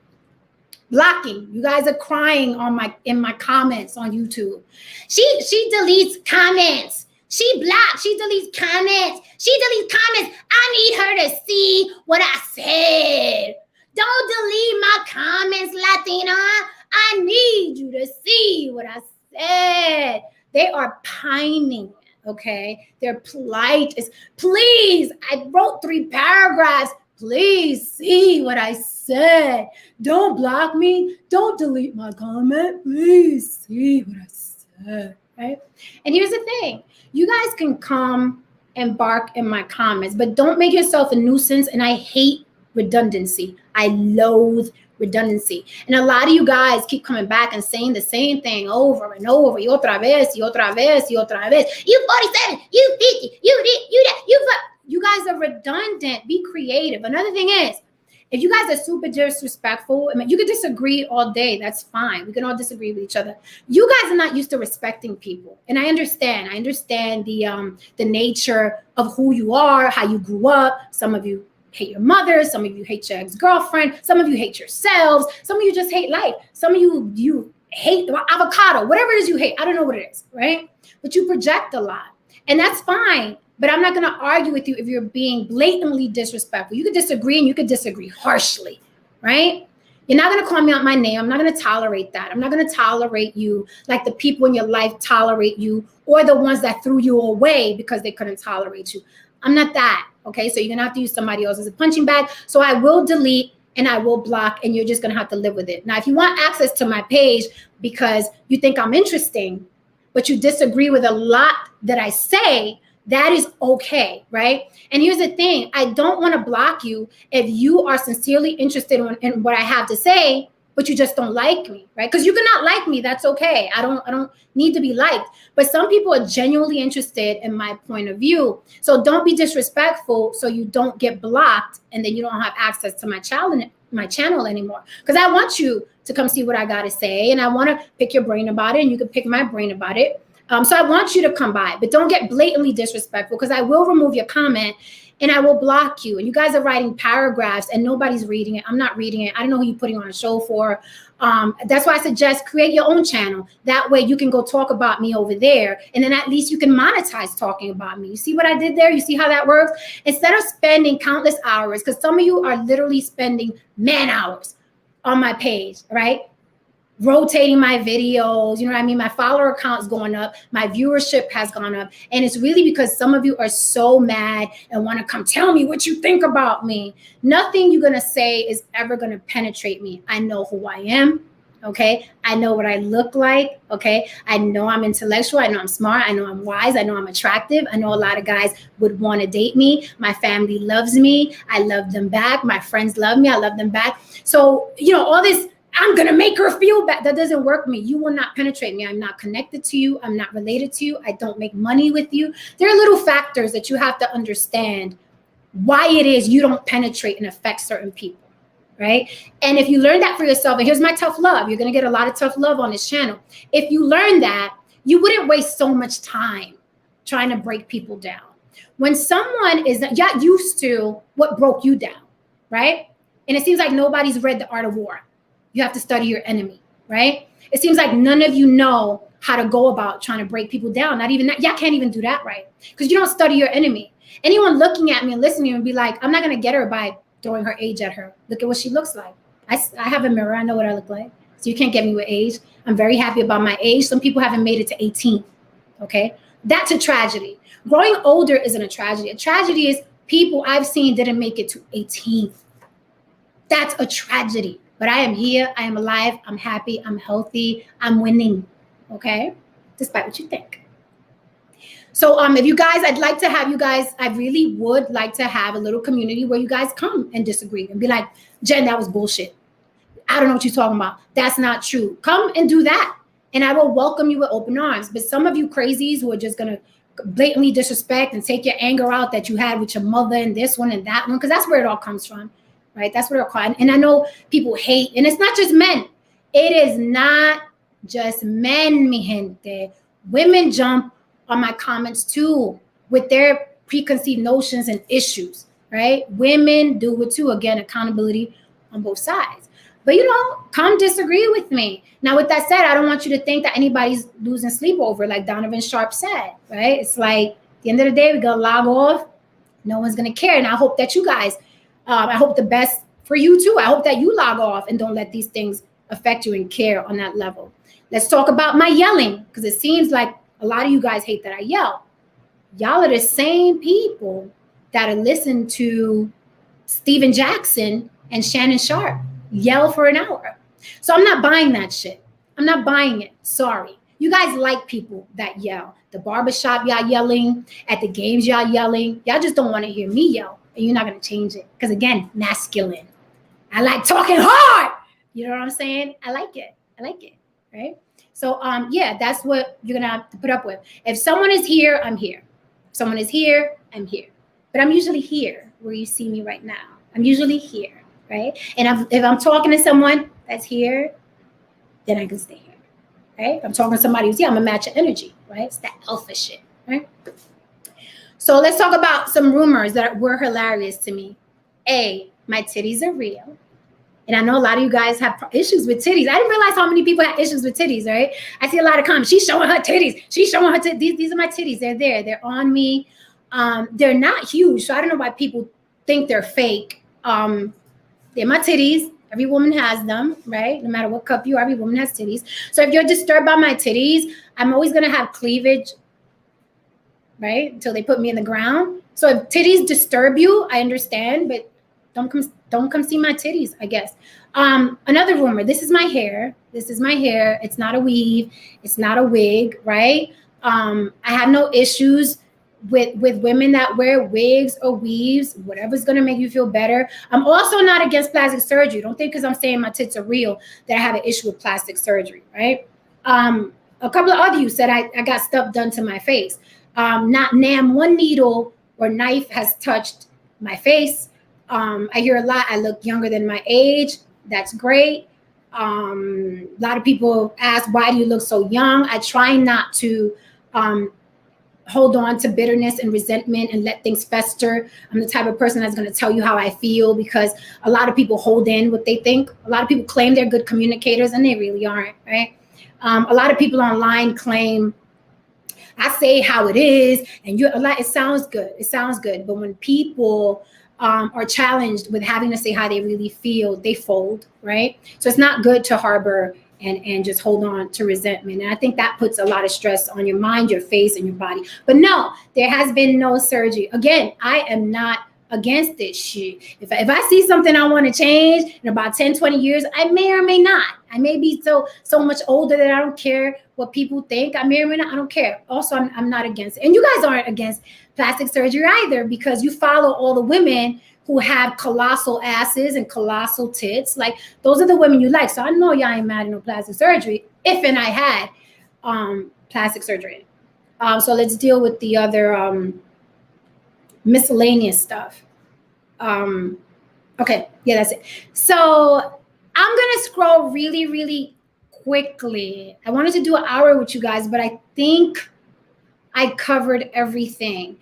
Blocking. You guys are crying in my comments on YouTube. She deletes comments. She blocks. She deletes comments. She deletes comments. I need her to see what I said. Don't delete my comments, Latina. I need you to see what I said. They are pining, okay? Their plight is, please, I wrote 3 paragraphs. Please see what I said. Don't block me. Don't delete my comment. Please see what I said, right? And here's the thing. You guys can come and bark in my comments, but don't make yourself a nuisance. And I hate redundancy. I loathe redundancy. And a lot of you guys keep coming back and saying the same thing over and over. Y otra vez, y otra vez, y otra vez. You 47, you 50, you this, you that, you guys are redundant. Be creative. Another thing is, if you guys are super disrespectful, I mean, you could disagree all day. That's fine. We can all disagree with each other. You guys are not used to respecting people. And I understand. I understand the nature of who you are, how you grew up. Some of you hate your mother. Some of you hate your ex-girlfriend. Some of you hate yourselves. Some of you just hate life. Some of you hate avocado, whatever it is you hate. I don't know what it is, right? But you project a lot. And that's fine. But I'm not going to argue with you if you're being blatantly disrespectful. You could disagree, and you could disagree harshly, right? You're not going to call me out my name. I'm not going to tolerate that. I'm not going to tolerate you like the people in your life tolerate you, or the ones that threw you away because they couldn't tolerate you. I'm not that, okay? So you're going to have to use somebody else as a punching bag. So I will delete and I will block, and you're just going to have to live with it. Now, if you want access to my page because you think I'm interesting, but you disagree with a lot that I say, that is okay, right? And here's the thing. I don't want to block you if you are sincerely interested in what I have to say, but you just don't like me, right? Because you cannot like me. That's okay. I don't need to be liked. But some people are genuinely interested in my point of view. So don't be disrespectful so you don't get blocked and then you don't have access to my channel anymore. Because I want you to come see what I got to say, and I want to pick your brain about it, and you can pick my brain about it. So I want you to come by, but don't get blatantly disrespectful, because I will remove your comment and I will block you. And you guys are writing paragraphs and nobody's reading it. I'm not reading it. I don't know who you're putting on a show for. That's why I suggest create your own channel. That way you can go talk about me over there. And then at least you can monetize talking about me. You see what I did there? You see how that works? Instead of spending countless hours, because some of you are literally spending man hours on my page, right? Rotating my videos, you know what I mean? My follower count is going up. My viewership has gone up. And it's really because some of you are so mad and want to come tell me what you think about me. Nothing you're going to say is ever going to penetrate me. I know who I am, okay? I know what I look like, okay? I know I'm intellectual. I know I'm smart. I know I'm wise. I know I'm attractive. I know a lot of guys would want to date me. My family loves me. I love them back. My friends love me. I love them back. So, you know, all this, I'm going to make her feel bad. That doesn't work for me. You will not penetrate me. I'm not connected to you. I'm not related to you. I don't make money with you. There are little factors that you have to understand why it is you don't penetrate and affect certain people, right? And if you learn that for yourself, and here's my tough love, you're going to get a lot of tough love on this channel. If you learn that, you wouldn't waste so much time trying to break people down. When someone is not used to what broke you down, right? And it seems like nobody's read The Art of War. You have to study your enemy, right? It seems like none of you know how to go about trying to break people down. Not even that. Y'all can't even do that right, because you don't study your enemy. Anyone looking at me and listening would be like, I'm not going to get her by throwing her age at her. Look at what she looks like. I have a mirror. I know what I look like. So you can't get me with age. I'm very happy about my age. Some people haven't made it to 18, okay? That's a tragedy. Growing older isn't a tragedy. A tragedy is people I've seen didn't make it to 18. That's a tragedy. But I am here, I am alive, I'm happy, I'm healthy, I'm winning, okay? Despite what you think. So if you guys, I'd like to have you guys, I really would like to have a little community where you guys come and disagree and be like, Jen, that was bullshit. I don't know what you're talking about. That's not true. Come and do that. And I will welcome you with open arms. But some of you crazies who are just going to blatantly disrespect and take your anger out that you had with your mother and this one and that one, because that's where it all comes from, right? That's where it all comes. And I know people hate, and it's not just men. It is not just men, mi gente. Women jump on my comments too with their preconceived notions and issues, right? Women do it too. Again, accountability on both sides. But, you know, come disagree with me. Now, with that said, I don't want you to think that anybody's losing sleep over, like Donovan Sharpe said, right? It's like, at the end of the day, we're going to log off. No one's going to care. And I hope that you guys, I hope the best for you too. I hope that you log off and don't let these things affect you and care on that level. Let's talk about my yelling, because it seems like a lot of you guys hate that I yell. Y'all are the same people that are listening to Steven Jackson and Shannon Sharpe yell for an hour. So I'm not buying that shit. I'm not buying it. Sorry. You guys like people that yell. The barbershop, y'all yelling. At the games, y'all yelling. Y'all just don't want to hear me yell. And you're not going to change it. Because again, masculine. I like talking hard. You know what I'm saying? I like it. I like it. Right? So yeah, that's what you're going to have to put up with. If someone is here, I'm here. If someone is here, I'm here. But I'm usually here where you see me right now. I'm usually here. Right? And if I'm talking to someone that's here, then I can stay here. Right? If I'm talking to somebody who's here, I'm gonna match your energy. Right? It's that alpha shit. Right? So let's talk about some rumors that were hilarious to me. A, my titties are real. And I know a lot of you guys have issues with titties. I didn't realize how many people have issues with titties, right? I see a lot of comments. She's showing her titties. She's showing her titties. These are my titties. They're there. They're on me. They're not huge. So I don't know why people think they're fake. They're my titties. Every woman has them, right? No matter what cup you are, every woman has titties. So if you're disturbed by my titties, I'm always going to have cleavage, right? Until they put me in the ground. So if titties disturb you, I understand, but don't come see my titties, I guess. Another rumor, this is my hair. This is my hair. It's not a weave. It's not a wig, right? I have no issues with women that wear wigs or weaves, whatever's going to make you feel better. I'm also not against plastic surgery. Don't think because I'm saying my tits are real that I have an issue with plastic surgery, right? A couple of other you said I got stuff done to my face. Not one needle or knife has touched my face. I hear a lot, I look younger than my age. That's great. A lot of people ask, why do you look so young? I try not to hold on to bitterness and resentment and let things fester. I'm the type of person that's going to tell you how I feel, because a lot of people hold in what they think. A lot of people claim they're good communicators and they really aren't, right? A lot of people online claim, I say how it is, and it sounds good. It sounds good. But when people are challenged with having to say how they really feel, they fold, right? So it's not good to harbor and just hold on to resentment. And I think that puts a lot of stress on your mind, your face, and your body. But no, there has been no surgery. Again, I am not against this shit. If I see something I want to change in about 10, 20 years, I may or may not. I may be so much older that I don't care what people think. I may or may not, I don't care. Also, I'm not against it. And you guys aren't against plastic surgery either, because you follow all the women who have colossal asses and colossal tits. Like, those are the women you like. So I know y'all ain't mad at no plastic surgery if and I had plastic surgery. So let's deal with the other miscellaneous stuff. Okay, yeah, that's it. So I'm gonna scroll really, really quickly. I wanted to do an hour with you guys, but I think I covered everything.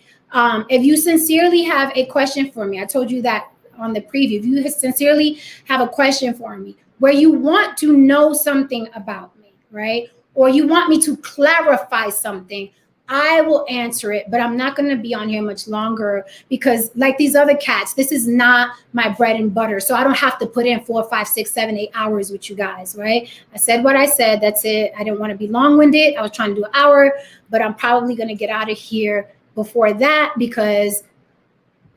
If you sincerely have a question for me, I told you that on the preview, if you sincerely have a question for me where you want to know something about me, right? Or you want me to clarify something, I will answer it, but I'm not going to be on here much longer, because like these other cats, this is not my bread and butter. So I don't have to put in 4, 5, 6, 7, 8 hours with you guys, right? I said what I said. That's it. I didn't want to be long-winded. I was trying to do an hour, but I'm probably going to get out of here before that, because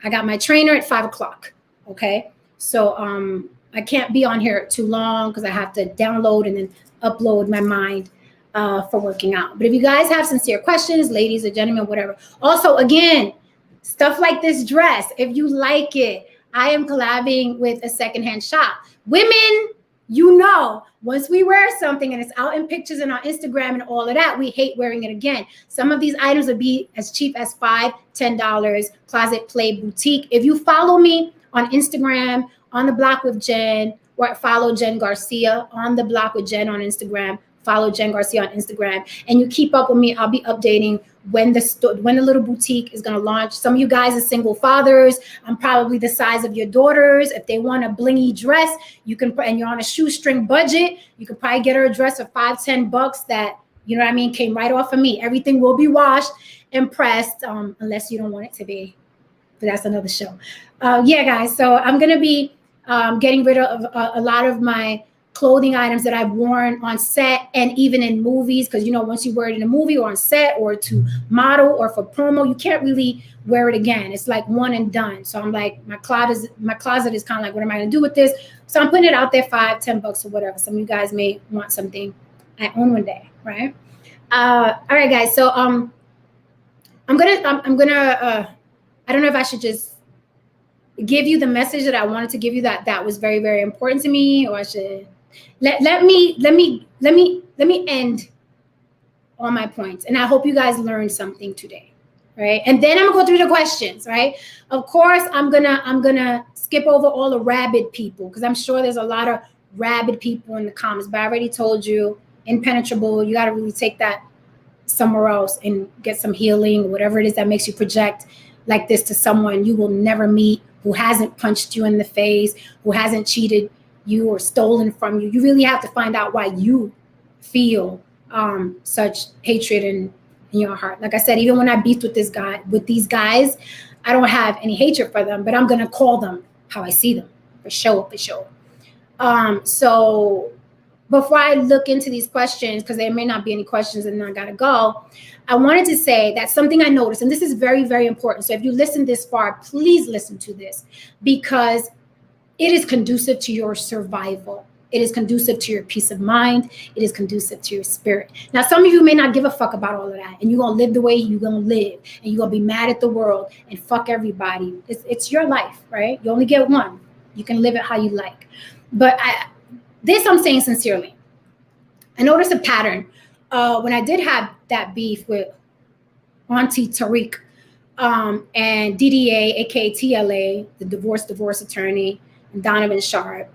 I got my trainer at 5 o'clock. Okay. So I can't be on here too long because I have to download and then upload my mind. for working out. But if you guys have sincere questions, ladies or gentlemen, whatever. Also, again, stuff like this dress, if you like it, I am collabing with a secondhand shop. Women, you know, once we wear something and it's out in pictures and on Instagram and all of that, we hate wearing it again. Some of these items would be as cheap as $5, $10, Closet Play Boutique. If you follow me on Instagram, On The Block with Jen, or follow Jen Garcia, On The Block with Jen on Instagram, follow Jen Garcia on Instagram, and you keep up with me, I'll be updating when the little boutique is going to launch. Some of you guys are single fathers. I'm probably the size of your daughters. If they want a blingy dress, you can, and you're on a shoestring budget, you could probably get her a dress for $5-10 that, you know what I mean, came right off of me. Everything will be washed and pressed, unless you don't want it to be, but that's another show. Yeah, guys, so I'm going to be getting rid of a lot of my clothing items that I've worn on set and even in movies, because you know, once you wear it in a movie or on set or to model or for promo, you can't really wear it again. It's like one and done. So I'm like, my closet is kind of like, what am I gonna do with this? So I'm putting it out there, $5-10 or whatever. Some of you guys may want something I own one day, right? All right, guys. So I'm gonna I don't know if I should just give you the message that I wanted to give you, that was very, very important to me, or I should let me end on my points, and I hope you guys learned something today, right? And then I'm gonna go through the questions, right? Of course, I'm gonna skip over all the rabid people, because I'm sure there's a lot of rabid people in the comments. But I already told you, impenetrable. You got to really take that somewhere else and get some healing, or whatever it is that makes you project like this to someone you will never meet, who hasn't punched you in the face, who hasn't cheated you or stolen from you. You really have to find out why you feel such hatred in your heart. Like I said, even when I beefed with these guys, I don't have any hatred for them, but I'm gonna call them how I see them, for sure. So before I look into these questions, because there may not be any questions and I gotta go, I wanted to say that something I noticed, and this is very, very important. So if you listen this far, please listen to this, because it is conducive to your survival. It is conducive to your peace of mind. It is conducive to your spirit. Now, some of you may not give a fuck about all of that, and you're gonna live the way you're gonna live, and you're gonna be mad at the world and fuck everybody. It's your life, right? You only get one. You can live it how you like. But this I'm saying sincerely. I noticed a pattern when I did have that beef with Auntie Tariq and DDA, aka TLA, the divorce attorney, and Donovan Sharpe.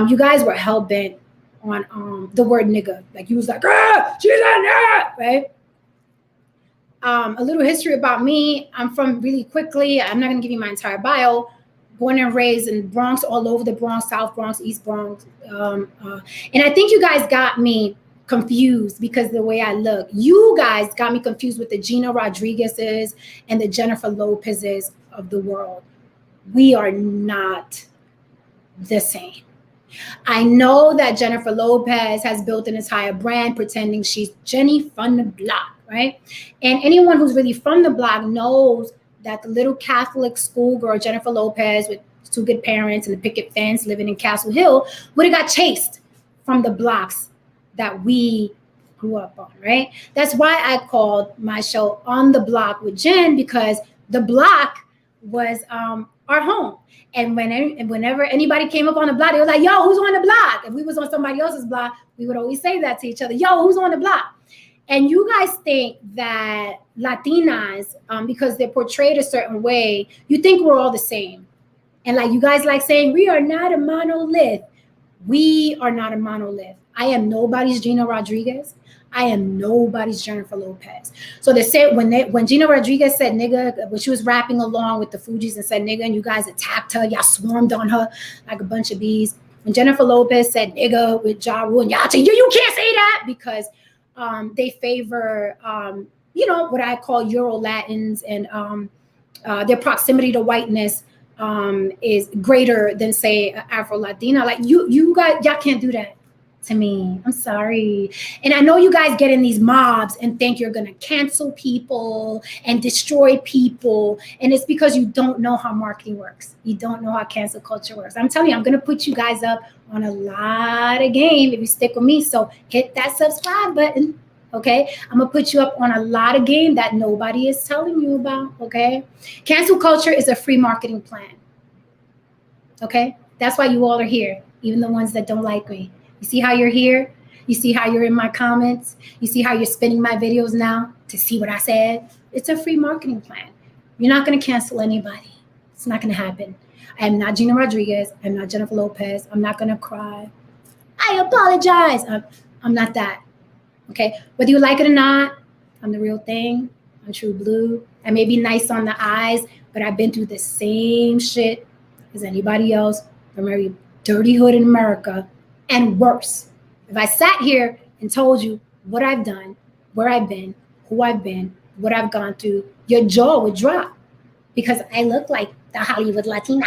You guys were hell bent on the word nigga. Like, you was like, ah, she's a nigga, right? A little history about me. I'm from, really quickly, I'm not gonna give you my entire bio. Born and raised in Bronx, all over the Bronx, South Bronx, East Bronx. And I think you guys got me confused because the way I look. You guys got me confused with the Gina Rodriguez's and the Jennifer Lopez's of the world. We are not the same. I know that Jennifer Lopez has built an entire brand pretending she's Jenny from the block, right? And anyone who's really from the block knows that the little Catholic schoolgirl Jennifer Lopez with two good parents and a picket fence living in Castle Hill would have got chased from the blocks that we grew up on, right? That's why I called my show On The Block with Jen, because the block was our home. And whenever anybody came up on the block, they were like, yo, who's on the block? If we was on somebody else's block, we would always say that to each other, yo, who's on the block? And you guys think that Latinas, because they're portrayed a certain way, you think we're all the same. And like you guys like saying, we are not a monolith. We are not a monolith. I am nobody's Gina Rodriguez. I am nobody's Jennifer Lopez. So they said when Gina Rodriguez said nigga, when she was rapping along with the Fugees and said nigga, and you guys attacked her, y'all swarmed on her like a bunch of bees. When Jennifer Lopez said nigga with Ja Rule, and y'all say, you can't say that, because they favor, what I call Euro-Latins, and their proximity to whiteness is greater than, say, Afro-Latina. Like, you guys, y'all can't do that to me. I'm sorry. And I know you guys get in these mobs and think you're going to cancel people and destroy people. And it's because you don't know how marketing works. You don't know how cancel culture works. I'm telling you, I'm going to put you guys up on a lot of game if you stick with me. So hit that subscribe button. Okay, I'm gonna put you up on a lot of game that nobody is telling you about. Okay, cancel culture is a free marketing plan. Okay, that's why you all are here, even the ones that don't like me. You see how you're here? You see how you're in my comments? You see how you're spinning my videos now to see what I said? It's a free marketing plan. You're not gonna cancel anybody. It's not gonna happen. I am not Gina Rodriguez. I'm not Jennifer Lopez. I'm not gonna cry. I apologize. I'm not that. Okay, whether you like it or not, I'm the real thing. I'm true blue. I may be nice on the eyes, but I've been through the same shit as anybody else from every dirty hood in America and worse. If I sat here and told you what I've done, where I've been, who I've been, what I've gone through, your jaw would drop because I look like the Hollywood Latina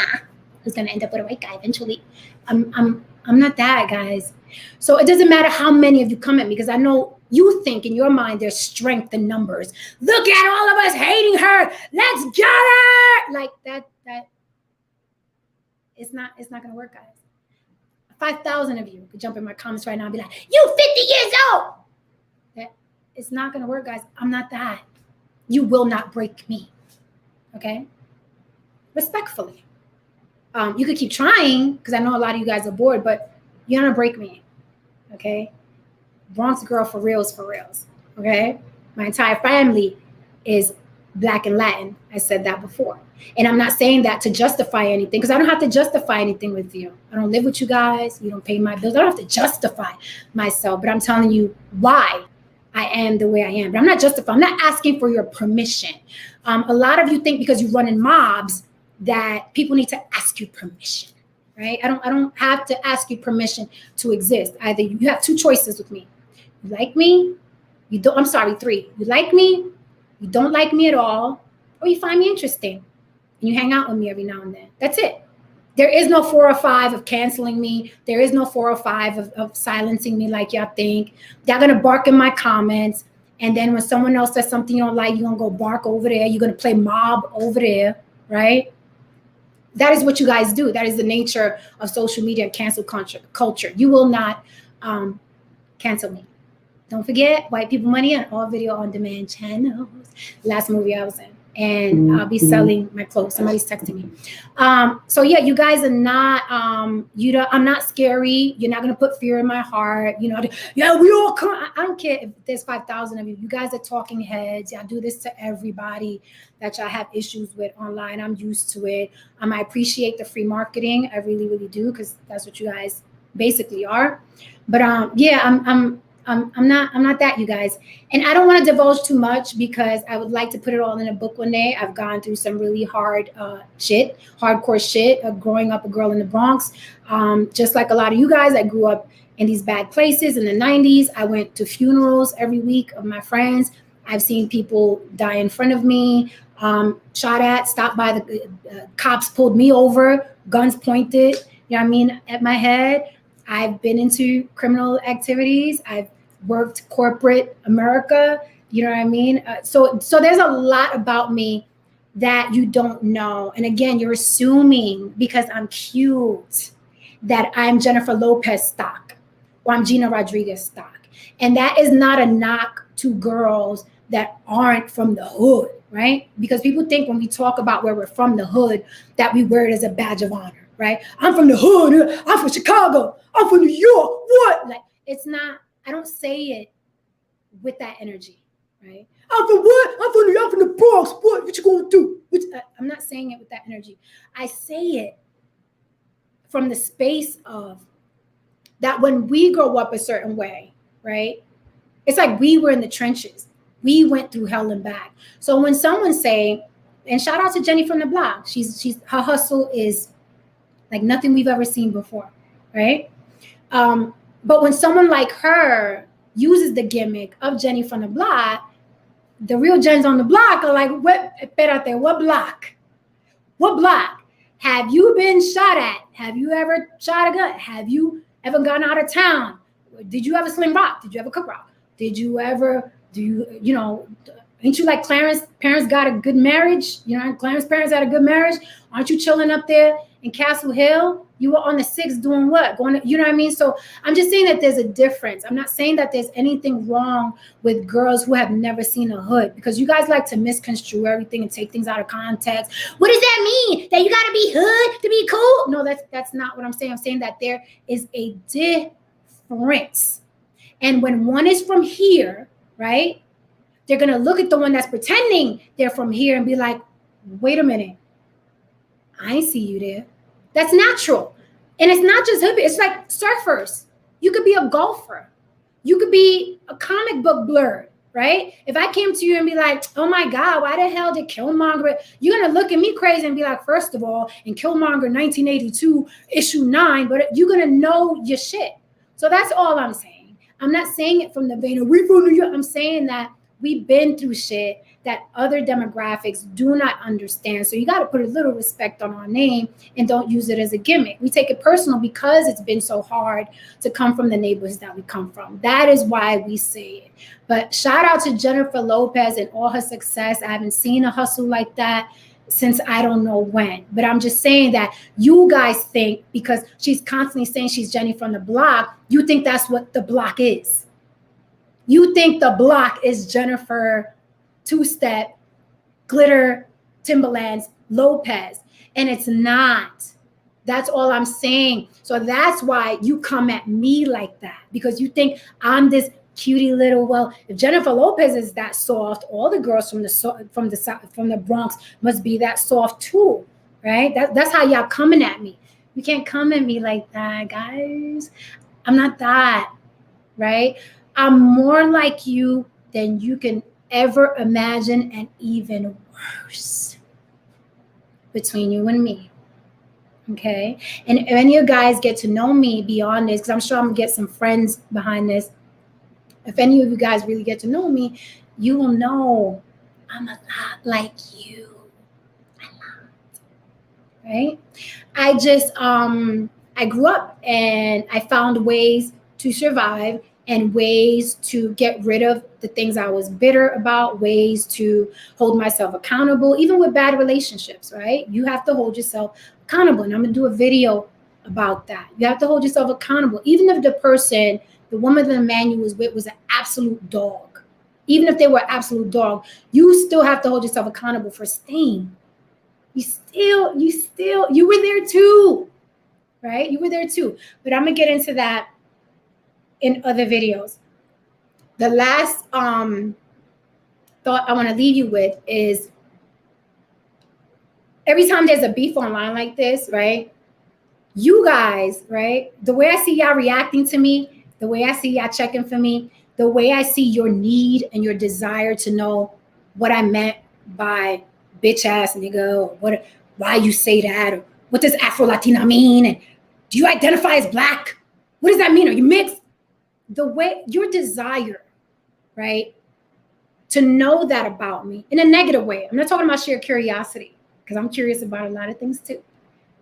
who's gonna end up with a white guy eventually. I'm not that, guys. So it doesn't matter how many of you come at me because I know you think in your mind there's strength in numbers. Look at all of us hating her. Let's get her. Like that it's not gonna work, guys. 5,000 of you could jump in my comments right now and be like, you 50 years old. It's not gonna work, guys. I'm not that. You will not break me. Okay? Respectfully. You could keep trying because I know a lot of you guys are bored, but you're gonna break me. Okay? Bronx girl for reals, for reals. Okay? My entire family is Black and Latin. I said that before. And I'm not saying that to justify anything because I don't have to justify anything with you. I don't live with you guys. You don't pay my bills. I don't have to justify myself, but I'm telling you why I am the way I am. But I'm not justifying. I'm not asking for your permission. A lot of you think because you run in mobs that people need to ask you permission, right? I don't have to ask you permission to exist. Either you have two choices with me. You like me, you don't, I'm sorry, three. You like me, you don't like me at all, or you find me interesting and you hang out with me every now and then. That's it. There is no 4 or 5 of canceling me. There is no 4 or 5 of silencing me like y'all think. Y'all gonna bark in my comments. And then when someone else says something you don't like, you're gonna go bark over there. You're gonna play mob over there, right? That is what you guys do. That is the nature of social media and cancel culture. You will not cancel me. Don't forget, White People Money on all video on demand channels. Last movie I was in. And I'll be selling my clothes. Somebody's texting me. So yeah, you guys are not, I'm not scary. You're not going to put fear in my heart. You know, yeah, we all come. I don't care if there's 5,000 of you. You guys are talking heads. Y'all do this to everybody that y'all have issues with online. I'm used to it. I appreciate the free marketing. I really, really do, because that's what you guys basically are. But yeah, I'm not that, you guys. And I don't want to divulge too much because I would like to put it all in a book one day. I've gone through some really hardcore shit of growing up a girl in the Bronx. Just like a lot of you guys, I grew up in these bad places in the 90s. I went to funerals every week of my friends. I've seen people die in front of me, shot at, stopped by, the cops pulled me over, guns pointed, you know what I mean, at my head. I've been into criminal activities. I've worked corporate America, you know what I mean? So there's a lot about me that you don't know. And again, you're assuming because I'm cute that I'm Jennifer Lopez stock or I'm Gina Rodriguez stock. And that is not a knock to girls that aren't from the hood, right? Because people think when we talk about where we're from the hood, that we wear it as a badge of honor, right? I'm from the hood. I'm from Chicago. I'm from New York. What? Like, it's not. I don't say it with that energy, right? I'm from what? I'm from the Bronx. What you gonna do? I'm not saying it with that energy. I say it from the space of that when we grow up a certain way, right? It's like we were in the trenches. We went through hell and back. So when someone's saying, and shout out to Jenny from the block, she's her hustle is like nothing we've ever seen before, right? But when someone like her uses the gimmick of Jenny from the block, the real Jens on the block are like, what block? What block? Have you been shot at? Have you ever shot a gun? Have you ever gone out of town? Did you ever sling rock? Did you ever cook rock? Did you ever Ain't you like Clarence? Parents got a good marriage. You know, Clarence parents had a good marriage. Aren't you chilling up there in Castle Hill? You were on the 6th doing what? Going to, you know what I mean? So I'm just saying that there's a difference. I'm not saying that there's anything wrong with girls who have never seen a hood, because you guys like to misconstrue everything and take things out of context. What does that mean? That you got to be hood to be cool? No, that's not what I'm saying. I'm saying that there is a difference. And when one is from here, right, they're going to look at the one that's pretending they're from here and be like, wait a minute, I ain't see you there. That's natural. And it's not just hippie. It's like surfers. You could be a golfer. You could be a comic book blurred, right? If I came to you and be like, oh my God, why the hell did Killmonger? You're going to look at me crazy and be like, first of all, in Killmonger 1982, issue 9, but you're going to know your shit. So that's all I'm saying. I'm not saying it from the vein of we from New York. I'm saying that we've been through shit that other demographics do not understand. So you got to put a little respect on our name and don't use it as a gimmick. We take it personal because it's been so hard to come from the neighborhoods that we come from. That is why we say it. But shout out to Jennifer Lopez and all her success. I haven't seen a hustle like that since I don't know when. But I'm just saying that you guys think because she's constantly saying she's Jenny from the block, you think that's what the block is. You think the block is Jennifer Two-Step, Glitter, Timberlands, Lopez, and it's not. That's all I'm saying. So that's why you come at me like that, because you think I'm this cutie little. Well, if Jennifer Lopez is that soft, all the girls from the Bronx must be that soft too, right? That's how y'all coming at me. You can't come at me like that, guys. I'm not that, right? I'm more like you than you can ever imagine, and even worse between you and me. Okay. And if any of you guys get to know me beyond this, because I'm sure I'm gonna get some friends behind this. If any of you guys really get to know me, you will know I'm a lot like you. A lot. Right? I just I grew up and I found ways to survive and ways to get rid of the things I was bitter about, ways to hold myself accountable, even with bad relationships, right? You have to hold yourself accountable. And I'm gonna do a video about that. You have to hold yourself accountable. Even if the woman the man you was with was an absolute dog, even if they were an absolute dog, you still have to hold yourself accountable for staying. You were there too, right? You were there too. But I'm gonna get into that in other videos. The last thought I want to leave you with is, every time there's a beef online like this, right? You guys, right? The way I see y'all reacting to me, the way I see y'all checking for me, the way I see your need and your desire to know what I meant by bitch ass nigga, or why you say that, or what does Afro Latina mean, and do you identify as black? What does that mean? Are you mixed? The way your desire, right, to know that about me in a negative way. I'm not talking about sheer curiosity, because I'm curious about a lot of things too.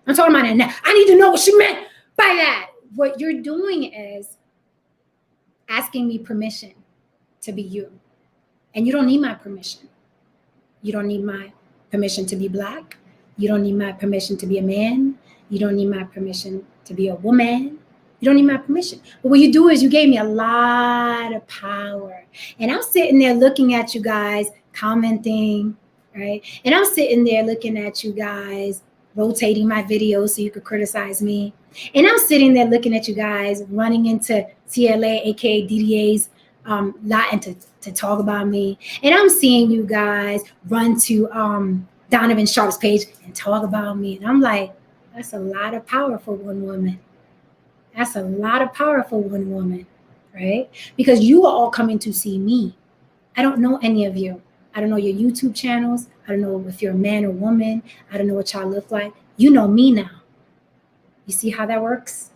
I'm talking about it. I need to know what she meant by that. What you're doing is asking me permission to be you. And you don't need my permission. You don't need my permission to be black. You don't need my permission to be a man. You don't need my permission to be a woman. You don't need my permission. But what you do is you gave me a lot of power. And I'm sitting there looking at you guys, commenting, right? And I'm sitting there looking at you guys, rotating my videos so you could criticize me. And I'm sitting there looking at you guys, running into TLA, aka DDA's lot, and to talk about me. And I'm seeing you guys run to Donovan Sharpe's page and talk about me. And I'm like, that's a lot of power for one woman. That's a lot of power for one woman, right? Because you are all coming to see me. I don't know any of you. I don't know your YouTube channels. I don't know if you're a man or woman. I don't know what y'all look like. You know me now. You see how that works?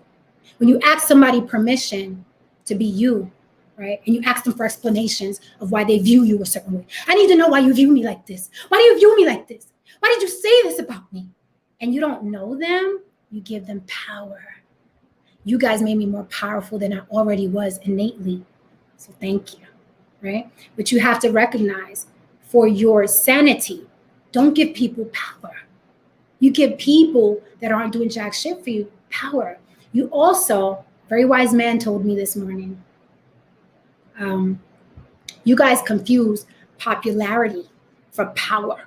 When you ask somebody permission to be you, right? And you ask them for explanations of why they view you a certain way. I need to know why you view me like this. Why do you view me like this? Why did you say this about me? And you don't know them, you give them power. You guys made me more powerful than I already was innately. So thank you, right? But you have to recognize for your sanity. Don't give people power. You give people that aren't doing jack shit for you power. You also, very wise man told me this morning, you guys confuse popularity for power.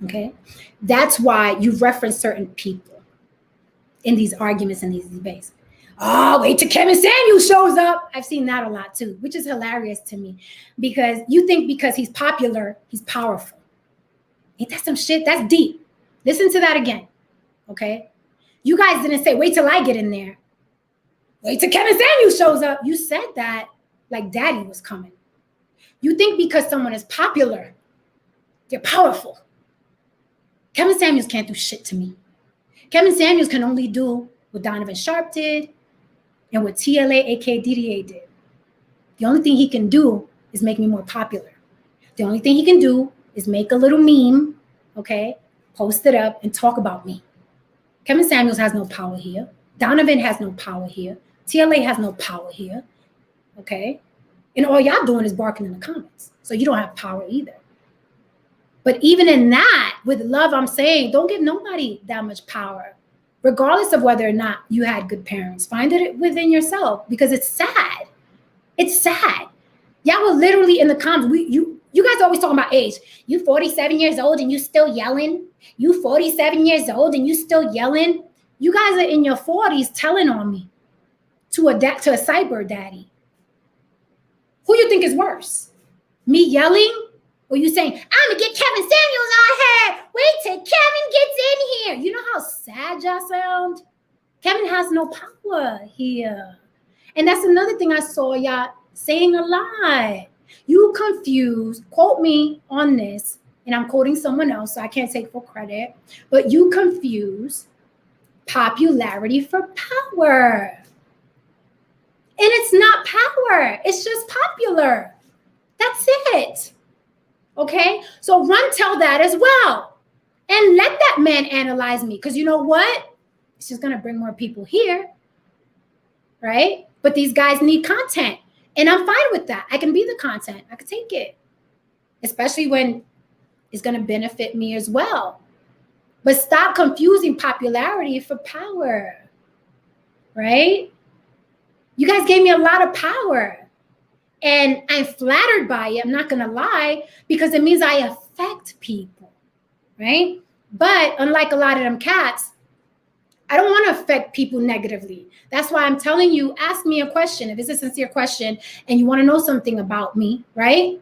Okay? That's why you reference certain people in these arguments and these debates. Oh, wait till Kevin Samuels shows up. I've seen that a lot too, which is hilarious to me, because you think because he's popular, he's powerful. Ain't that some shit? That's deep. Listen to that again, okay? You guys didn't say, wait till I get in there. Wait till Kevin Samuels shows up. You said that like daddy was coming. You think because someone is popular, they're powerful. Kevin Samuels can't do shit to me. Kevin Samuels can only do what Donovan Sharpe did and what TLA, aka DDA, did. The only thing he can do is make me more popular. The only thing he can do is make a little meme, okay, post it up and talk about me. Kevin Samuels has no power here. Donovan has no power here. TLA has no power here, okay? And all y'all doing is barking in the comments. So you don't have power either. But even in that, with love, I'm saying, don't give nobody that much power, regardless of whether or not you had good parents. Find it within yourself, because it's sad. It's sad. Y'all were literally in the comments. You guys always talking about age. You 47 years old and you still yelling. You 47 years old and you still yelling. You guys are in your 40s telling on me to a cyber daddy. Who you think is worse? Me yelling? Or you saying, I'm gonna get Kevin Samuels on here. Wait till Kevin gets in here. You know how sad y'all sound? Kevin has no power here. And that's another thing I saw y'all saying a lot. You confuse, quote me on this, and I'm quoting someone else, so I can't take full credit, but you confuse popularity for power. And it's not power, it's just popular. That's it. Okay? So tell that as well. And let that man analyze me, because you know what? It's just gonna bring more people here, right? But these guys need content. And I'm fine with that. I can be the content. I can take it. Especially when it's going to benefit me as well. But stop confusing popularity for power. Right? You guys gave me a lot of power. And I'm flattered by it. I'm not going to lie, because it means I affect people. Right? But unlike a lot of them cats, I don't want to affect people negatively. That's why I'm telling you, ask me a question. If it's a sincere question and you want to know something about me, right?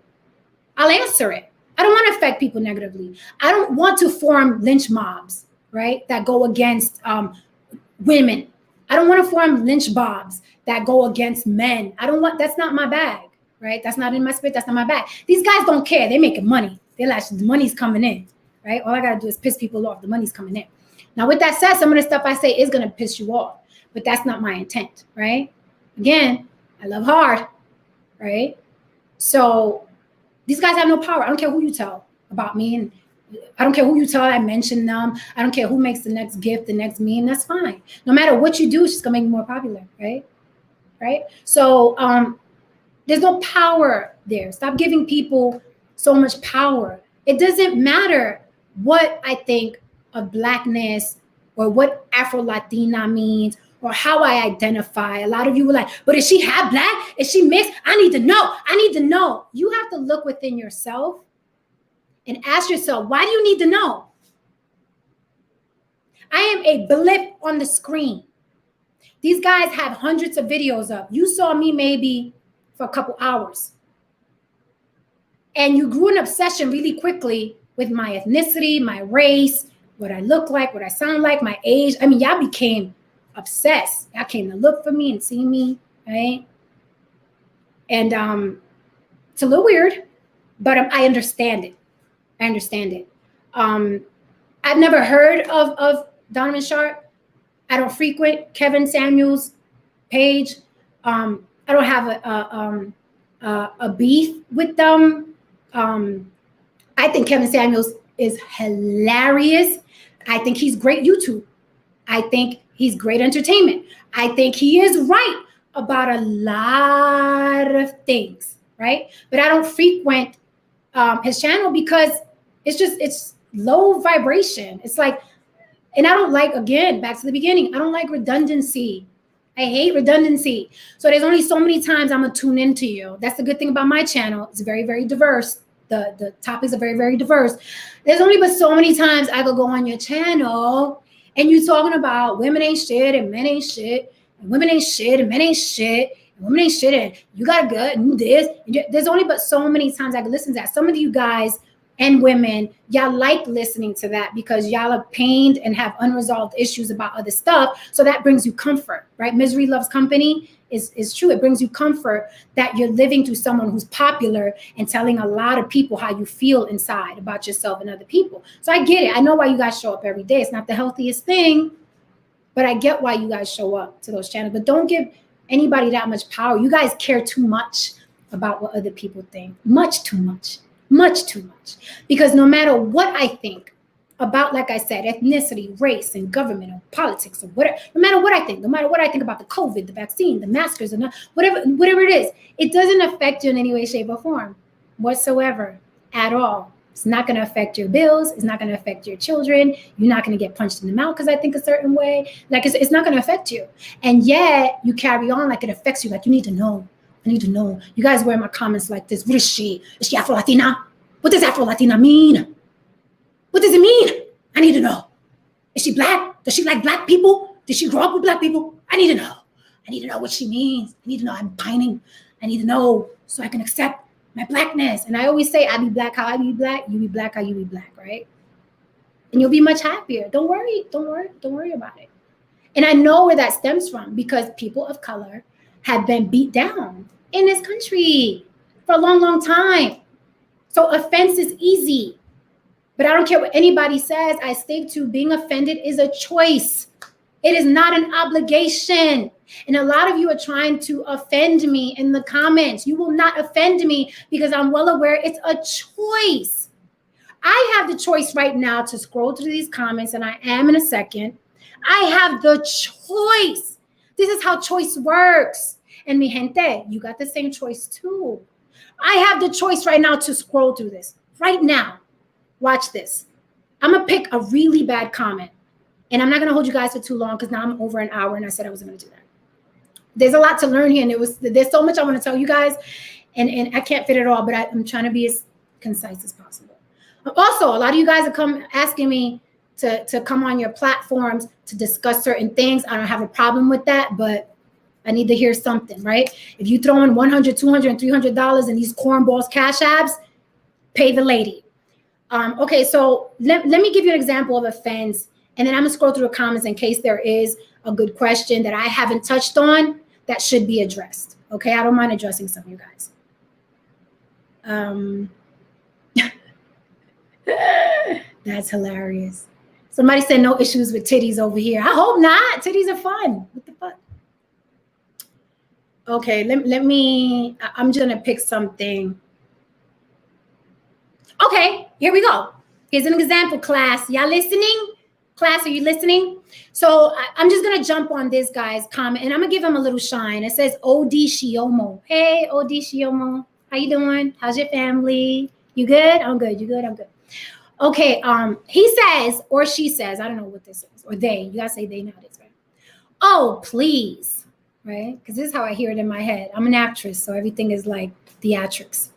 I'll answer it. I don't want to affect people negatively. I don't want to form lynch mobs, right? That go against women. I don't want to form lynch mobs that go against men. That's not my bag, right? That's not in my spirit. That's not my bag. These guys don't care. They're making money. The money's coming in, right? All I got to do is piss people off. The money's coming in. Now, with that said, some of the stuff I say is going to piss you off, but that's not my intent, right? Again, I love hard, right? So these guys have no power. I don't care who you tell about me, and I don't care who you tell I mention them. I don't care who makes the next gift, the next meme. That's fine. No matter what you do, it's just going to make you more popular, right? Right? So there's no power there. Stop giving people so much power. It doesn't matter what I think of Blackness or what Afro-Latina means or how I identify. A lot of you were like, but is she half Black? Is she mixed? I need to know. I need to know. You have to look within yourself and ask yourself, why do you need to know? I am a blip on the screen. These guys have hundreds of videos up. You saw me maybe for a couple hours. And you grew an obsession really quickly with my ethnicity, my race, what I look like, what I sound like, my age. I mean, y'all became obsessed. Y'all came to look for me and see me, right? And it's a little weird, but I understand it. I understand it. I've never heard of Donovan Sharpe. I don't frequent Kevin Samuels' page. I don't have a beef with them. I think Kevin Samuels is hilarious. I think he's great YouTube. I think he's great entertainment. I think he is right about a lot of things, right? But I don't frequent his channel because it's low vibration. It's like, and I don't like, again, back to the beginning, I don't like redundancy. I hate redundancy. So there's only so many times I'm gonna tune into you. That's the good thing about my channel. It's very, very diverse. The topics are very, very diverse. There's only but so many times I could go on your channel and you talking about women ain't shit and men ain't shit, and women ain't shit and men ain't shit, and women ain't shit, and you got a gut and this. There's only but so many times I can listen to that. Some of you guys and women, y'all like listening to that because y'all are pained and have unresolved issues about other stuff. So that brings you comfort, right? Misery loves company is true. It brings you comfort that you're living through someone who's popular and telling a lot of people how you feel inside about yourself and other people. So I get it. I know why you guys show up every day. It's not the healthiest thing, but I get why you guys show up to those channels. But don't give anybody that much power. You guys care too much about what other people think. Much too much. Much too much. Because no matter what I think about, like I said, ethnicity, race, and government, or politics, or whatever, no matter what I think about the COVID, the vaccine, the maskers, and whatever it is, it doesn't affect you in any way, shape, or form whatsoever at all. It's not going to affect your bills. It's not going to affect your children. You're not going to get punched in the mouth because I think a certain way. Like, it's not going to affect you. And yet you carry on like it affects you. Like, you need to know. I need to know. You guys wear my comments like this. What is she? Is she Afro-Latina? What does Afro-Latina mean? What does it mean? I need to know. Is she black? Does she like black people? Did she grow up with black people? I need to know. I need to know what she means. I need to know. I'm pining. I need to know so I can accept my blackness. And I always say, I be black how I be black. You be black how you be black, right? And you'll be much happier. Don't worry. Don't worry about it. And I know where that stems from because people of color have been beat down in this country for a long, long time. So offense is easy, but I don't care what anybody says. I stick to being offended is a choice. It is not an obligation. And a lot of you are trying to offend me in the comments. You will not offend me because I'm well aware it's a choice. I have the choice right now to scroll through these comments, and I am in a second. I have the choice. This is how choice works. And mi gente, you got the same choice too. I have the choice right now to scroll through this. Right now. Watch this. I'm going to pick a really bad comment. And I'm not going to hold you guys for too long because now I'm over an hour and I said I wasn't going to do that. There's a lot to learn here. And there's so much I want to tell you guys. And I can't fit it all, but I'm trying to be as concise as possible. Also, a lot of you guys are asking me to come on your platforms to discuss certain things. I don't have a problem with that, but I need to hear something, right? If you throw in $100, $200, and $300 in these cornballs cash apps, pay the lady. Okay, so let me give you an example of offense, and then I'm gonna scroll through the comments in case there is a good question that I haven't touched on that should be addressed. Okay, I don't mind addressing some of you guys. That's hilarious. Somebody said no issues with titties over here. I hope not. Titties are fun. What the fuck? Okay, let me, I'm just gonna pick something. Okay, here we go. Here's an example, class. Y'all listening? Class, are you listening? So I'm just gonna jump on this guy's comment and I'm gonna give him a little shine. It says OD Shiomo. Hey, OD Shiomo. How you doing? How's your family? You good? I'm good. You good? I'm good. Okay, he says, or she says, I don't know what this is, or they, you gotta say they nowadays, right? Oh, please. Right? Because this is how I hear it in my head. I'm an actress, so everything is like theatrics.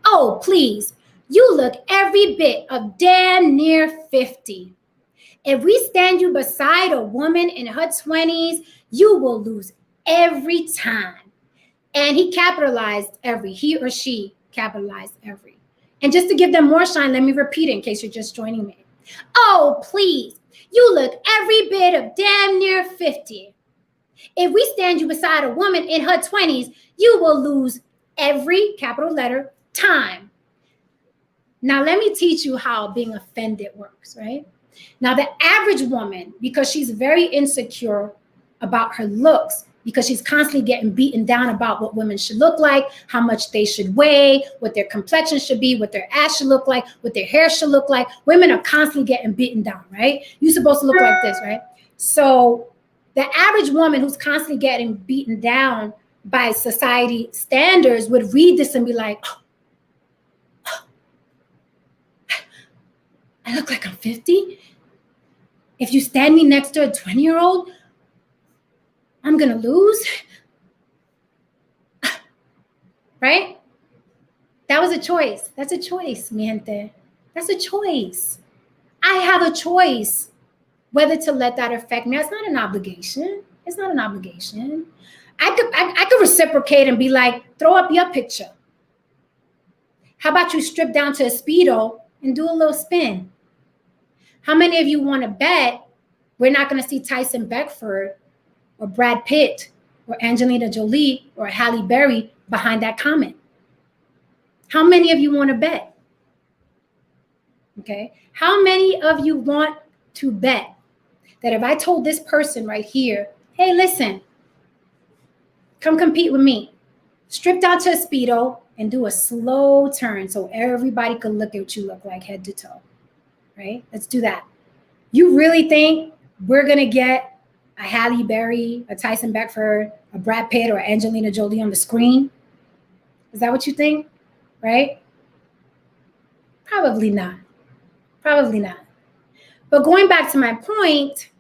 Oh, please. You look every bit of damn near 50. If we stand you beside a woman in her 20s, you will lose every time. And he capitalized every. He or she capitalized every. And just to give them more shine, let me repeat it in case you're just joining me. Oh, please. You look every bit of damn near 50. If we stand you beside a woman in her 20s, you will lose every capital letter time. Now, let me teach you how being offended works, right? Now, the average woman, because she's very insecure about her looks, because she's constantly getting beaten down about what women should look like, how much they should weigh, what their complexion should be, what their ass should look like, what their hair should look like. Women are constantly getting beaten down, right? You're supposed to look like this, right? So the average woman who's constantly getting beaten down by society standards would read this and be like, I look like I'm 50. If you stand me next to a 20-year-old, I'm going to lose. Right? That was a choice. That's a choice, mi gente. That's a choice. I have a choice whether to let that affect me. It's not an obligation. It's not an obligation. I could reciprocate and be like, throw up your picture. How about you strip down to a Speedo and do a little spin? How many of you want to bet we're not going to see Tyson Beckford or Brad Pitt or Angelina Jolie or Halle Berry behind that comment? How many of you want to bet? Okay. How many of you want to bet that if I told this person right here, hey, listen, come compete with me, strip down to a Speedo and do a slow turn so everybody could look at what you look like head to toe, right? Let's do that. You really think we're going to get a Halle Berry, a Tyson Beckford, a Brad Pitt, or Angelina Jolie on the screen? Is that what you think? Right? Probably not. Probably not. But going back to my point,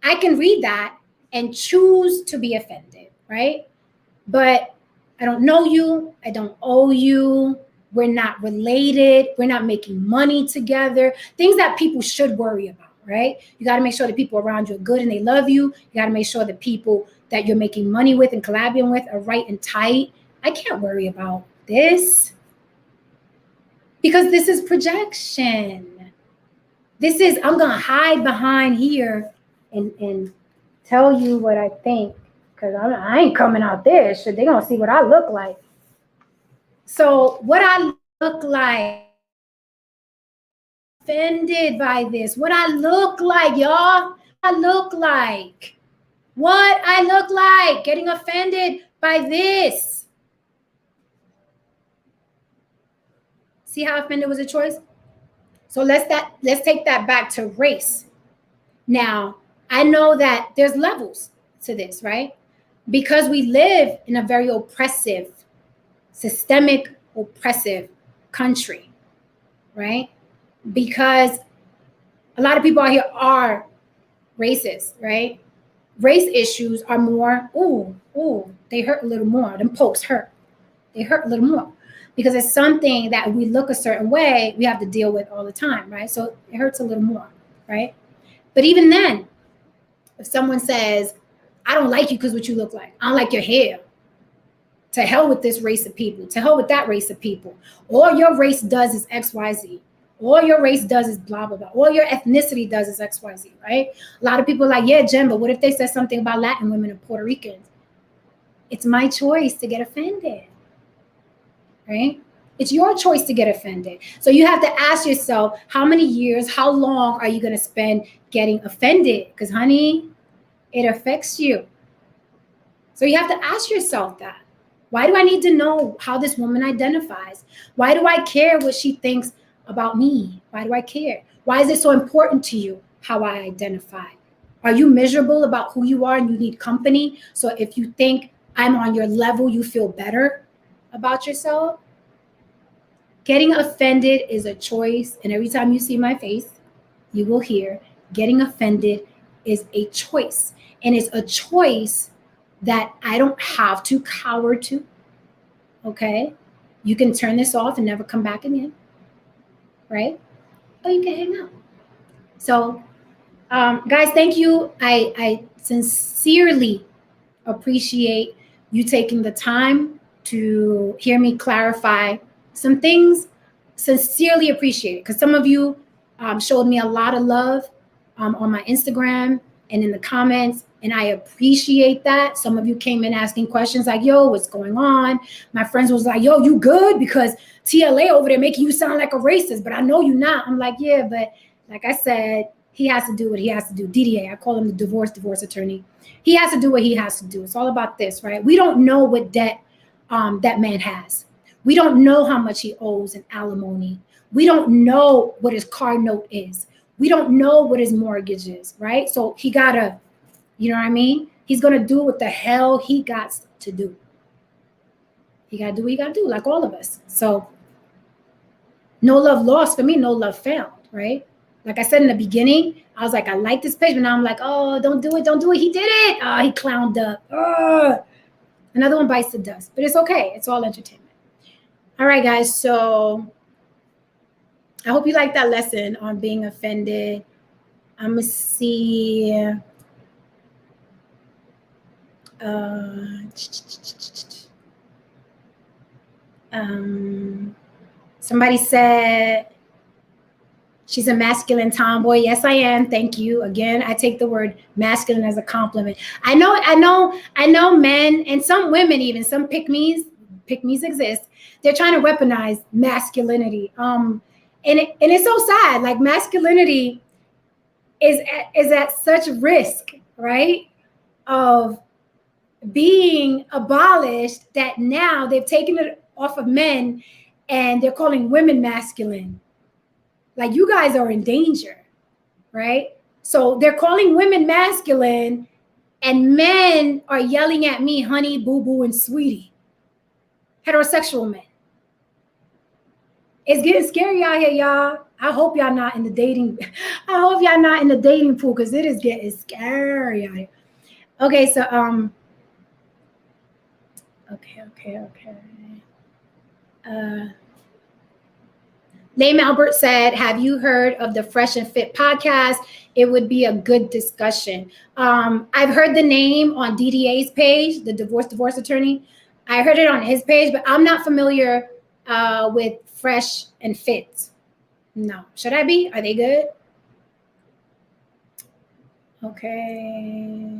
I can read that and choose to be offended, right? But I don't know you. I don't owe you. We're not related. We're not making money together. Things that people should worry about, right? You got to make sure that people around you are good and they love you. You got to make sure that people that you're making money with and collaborating with are right and tight. I can't worry about this because this is projection. This is, I'm going to hide behind here and tell you what I think because I ain't coming out there. Shit, they're going to see what I look like. So what I look like, offended by this, what I look like, y'all, I look like, what I look like, getting offended by this. See how offended was a choice? So let's take that back to race. Now, I know that there's levels to this, right? Because we live in a very oppressive, systemic, oppressive country, right? Because a lot of people out here are racist, right? Race issues are more, they hurt a little more. Them pokes hurt. They hurt a little more because it's something that we look a certain way, we have to deal with all the time, right? So it hurts a little more, right? But even then, if someone says, I don't like you because what you look like, I don't like your hair, to hell with this race of people, to hell with that race of people. All your race does is XYZ. All your race does is blah, blah, blah. All your ethnicity does is XYZ, right? A lot of people are like, yeah, Jen, but what if they said something about Latin women and Puerto Ricans? It's my choice to get offended, right? It's your choice to get offended. So you have to ask yourself, how many years, how long are you going to spend getting offended? Because, honey, it affects you. So you have to ask yourself that. Why do I need to know how this woman identifies? Why do I care what she thinks about me? Why do I care? Why is it so important to you how I identify? Are you miserable about who you are and you need company? So if you think I'm on your level, you feel better about yourself? Getting offended is a choice. And every time you see my face, you will hear getting offended is a choice. And it's a choice that I don't have to cower to. Okay? You can turn this off and never come back again. Right? Or you can hang out. So, guys, thank you. I sincerely appreciate you taking the time to hear me clarify some things. Sincerely appreciate it because some of you showed me a lot of love on my Instagram and in the comments, and I appreciate that. Some of you came in asking questions like, yo, what's going on? My friends was like, yo, you good? Because TLA over there making you sound like a racist, but I know you're not. I'm like, yeah, but like I said, he has to do what he has to do. DDA, I call him the divorce attorney. He has to do what he has to do. It's all about this, right? We don't know what debt that man has. We don't know how much he owes in alimony. We don't know what his car note is. We don't know what his mortgage is, right? So he gotta, you know what I mean? He's gonna do what the hell he got to do. He gotta do what he gotta do, like all of us. So no love lost for me, no love found. right? Like I said in the beginning, I was like, I like this page, but now I'm like, oh, don't do it, don't do it. He did it. Oh, he clowned up. Oh. Another one bites the dust, but it's okay. It's all entertainment. All right, guys. So I hope you like that lesson on being offended. I'm gonna see. Somebody said she's a masculine tomboy. Yes, I am. Thank you. Again, I take the word masculine as a compliment. I know men and some women, even some pick-me's exist. They're trying to weaponize masculinity. And it's so sad. Like masculinity is at such risk, right? Of being abolished that now they've taken it off of men and they're calling women masculine. Like you guys are in danger, right? So they're calling women masculine and men are yelling at me, honey, boo boo, and sweetie. Heterosexual men. It's getting scary out here, y'all. I hope y'all not in the dating. I hope y'all not in the dating pool because it is getting scary out here. Okay, so okay. Name Albert said, have you heard of the Fresh and Fit podcast? It would be a good discussion. I've heard the name on DDA's page, the divorce attorney. I heard it on his page, but I'm not familiar with Fresh and Fit. No. Should I be? Are they good? Okay.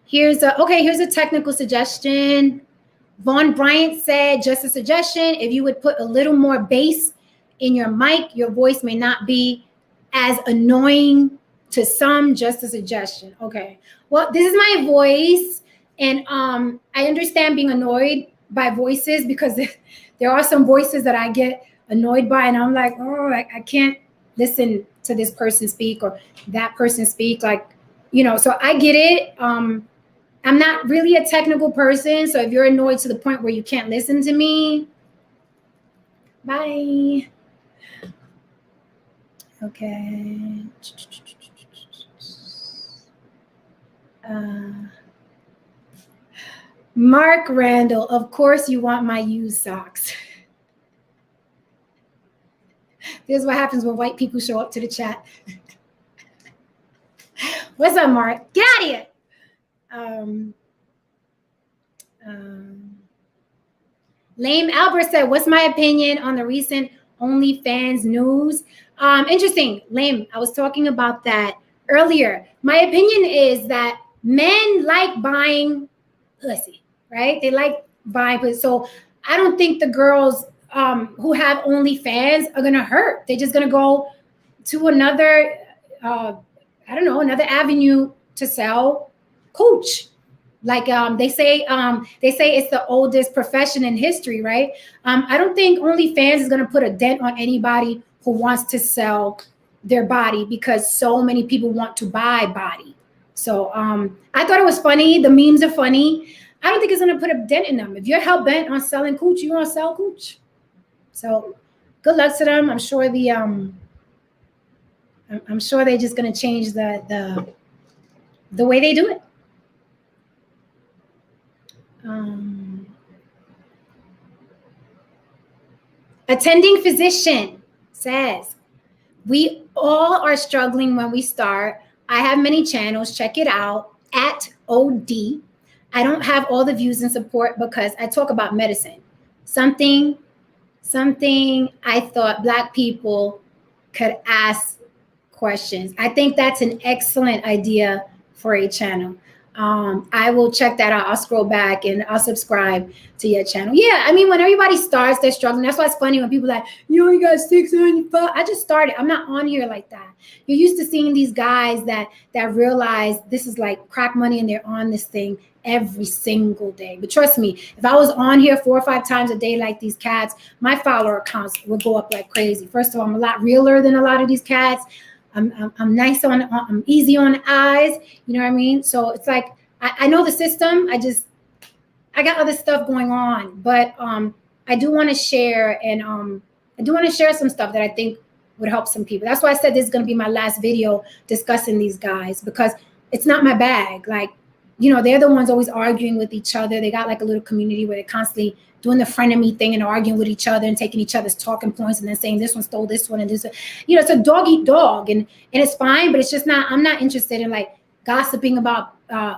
Here's a technical suggestion. Vaughn Bryant said, just a suggestion, if you would put a little more bass in your mic, your voice may not be as annoying to some. Just a suggestion. Okay. Well, this is my voice. And I understand being annoyed by voices because there are some voices that I get annoyed by. And I'm like, oh, I can't listen to this person speak or that person speak. Like, you know, so I get it. I'm not really a technical person, so if you're annoyed to the point where you can't listen to me, bye. Okay. Mark Randall, of course you want my used socks. This is what happens when white people show up to the chat. What's up, Mark? Get out of here. Lame Albert said, what's my opinion on the recent OnlyFans news? Interesting, Lame. I was talking about that earlier. My opinion is that men like buying pussy, right? They like buying pussy. So I don't think the girls who have OnlyFans are going to hurt. They're just going to go to another, another avenue to sell cooch. Like they say it's the oldest profession in history, right? I don't think OnlyFans is going to put a dent on anybody who wants to sell their body because so many people want to buy body. So I thought it was funny. The memes are funny. I don't think it's going to put a dent in them. If you're hell bent on selling cooch, you want to sell cooch. So good luck to them. I'm sure they're just going to change the way they do it. Attending physician says, we all are struggling when we start. I have many channels. Check it out at OD. I don't have all the views and support because I talk about medicine. Something I thought Black people could ask questions. I think that's an excellent idea for a channel. I will check that out. I'll scroll back and I'll subscribe to your channel. Yeah, I mean, when everybody starts, they're struggling. That's why it's funny when people are like, you only got 605. I just started. I'm not on here like that. You're used to seeing these guys that realize this is like crack money and they're on this thing every single day. But trust me, if I was on here 4 or 5 times a day like these cats, my follower counts would go up like crazy. First of all, I'm a lot realer than a lot of these cats. I'm nice I'm easy on the eyes. You know what I mean? So it's like, I know the system. I got other stuff going on, but I do want to share and I do want to share some stuff that I think would help some people. That's why I said this is going to be my last video discussing these guys, because it's not my bag. Like, you know, they're the ones always arguing with each other. They got like a little community where they're constantly doing the frenemy thing and arguing with each other and taking each other's talking points and then saying this one stole this one and this one. You know, it's a dog eat dog, and it's fine, but it's just not, I'm not interested in like gossiping about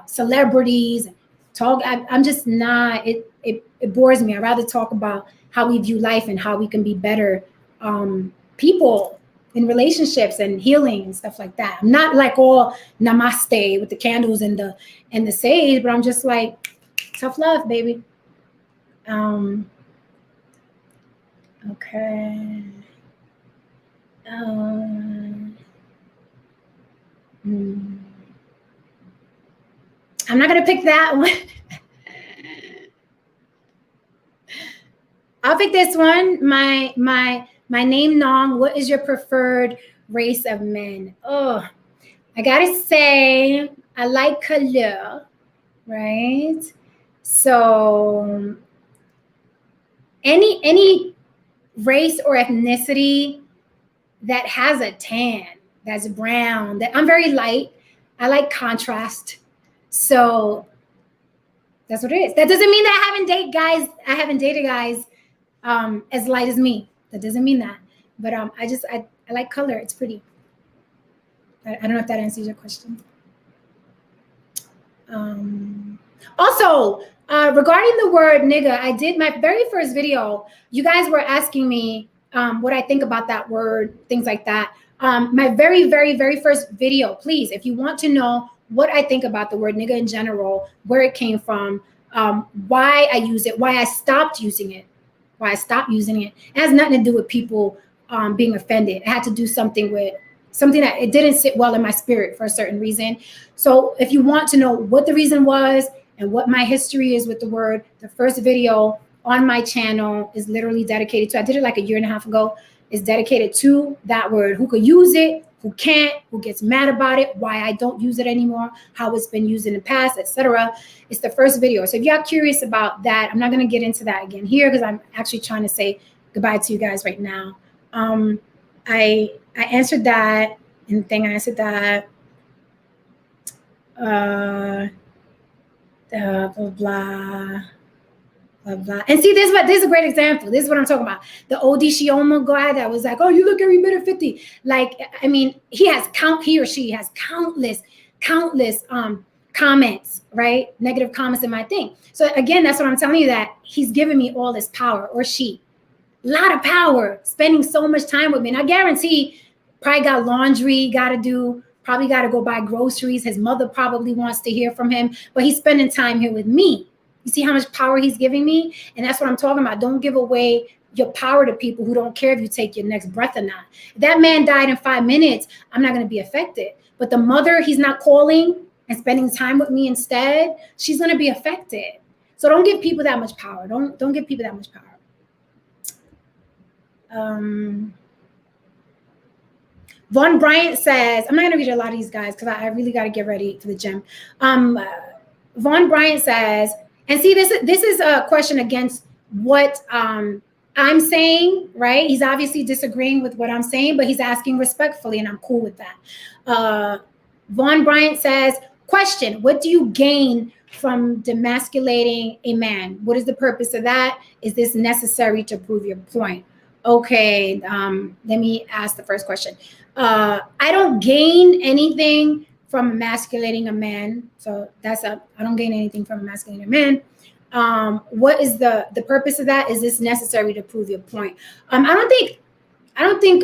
celebrities and talk. I'm just not, it bores me. I'd rather talk about how we view life and how we can be better people in relationships and healing and stuff like that. I'm not like all namaste with the candles and the sage, but I'm just like, tough love, baby. Okay. I'm not gonna pick that one. I'll pick this one. My name Nong. What is your preferred race of men? Oh, I gotta say I like color, right? So any race or ethnicity that has a tan, that's brown, that I'm very light. I like contrast. So that's what it is. That doesn't mean that I haven't dated guys as light as me. That doesn't mean that. But I like color. It's pretty. I don't know if that answers your question. Also, regarding the word nigga, I did my very first video. You guys were asking me what I think about that word, things like that. My very, very, very first video, please, if you want to know what I think about the word nigga in general, where it came from, why I use it, why I stopped using it, it has nothing to do with people being offended. It had to do something that it didn't sit well in my spirit for a certain reason. So if you want to know what the reason was and what my history is with the word, the first video on my channel is literally dedicated to, I did it like a year and a half ago, is dedicated to that word, who could use it, who can't, who gets mad about it, why I don't use it anymore, how it's been used in the past, etc. It's the first video. So if y'all curious about that, I'm not going to get into that again here because I'm actually trying to say goodbye to you guys right now. I answered that, and I answered that. Blah, blah, blah, blah. And see, this is a great example. This is what I'm talking about. The Odishioma guy that was like, oh, you look every bit of 50. Like, I mean, he or she has countless comments, right? Negative comments in my thing. So again, that's what I'm telling you, that he's giving me all this power, or she. A lot of power, spending so much time with me. And I guarantee probably got laundry, probably got to go buy groceries. His mother probably wants to hear from him, but he's spending time here with me. You see how much power he's giving me? And that's what I'm talking about. Don't give away your power to people who don't care if you take your next breath or not. If that man died in 5 minutes, I'm not going to be affected. But the mother, he's not calling and spending time with me instead, she's going to be affected. So don't give people that much power. Don't give people that much power. Von Bryant says, I'm not going to read a lot of these guys because I really got to get ready for the gym. Von Bryant says, and see, this is a question against what I'm saying, right? He's obviously disagreeing with what I'm saying, but he's asking respectfully, and I'm cool with that. Von Bryant says, question, what do you gain from demasculating a man? What is the purpose of that? Is this necessary to prove your point? Okay, let me ask the first question. I don't gain anything from emasculating a man. So I don't gain anything from emasculating a man. What is the purpose of that? Is this necessary to prove your point? I don't think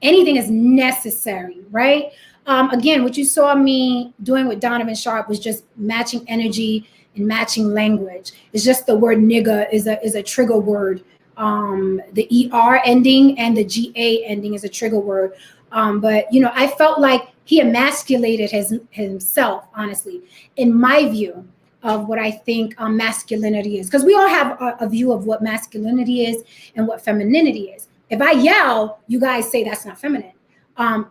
anything is necessary, right? Again, what you saw me doing with Donovan Sharpe was just matching energy and matching language. It's just the word nigga is a trigger word. The ER ending and the GA ending is a trigger word. But, you know, I felt like he emasculated himself, honestly, in my view of what I think masculinity is. Because we all have a view of what masculinity is and what femininity is. If I yell, you guys say that's not feminine.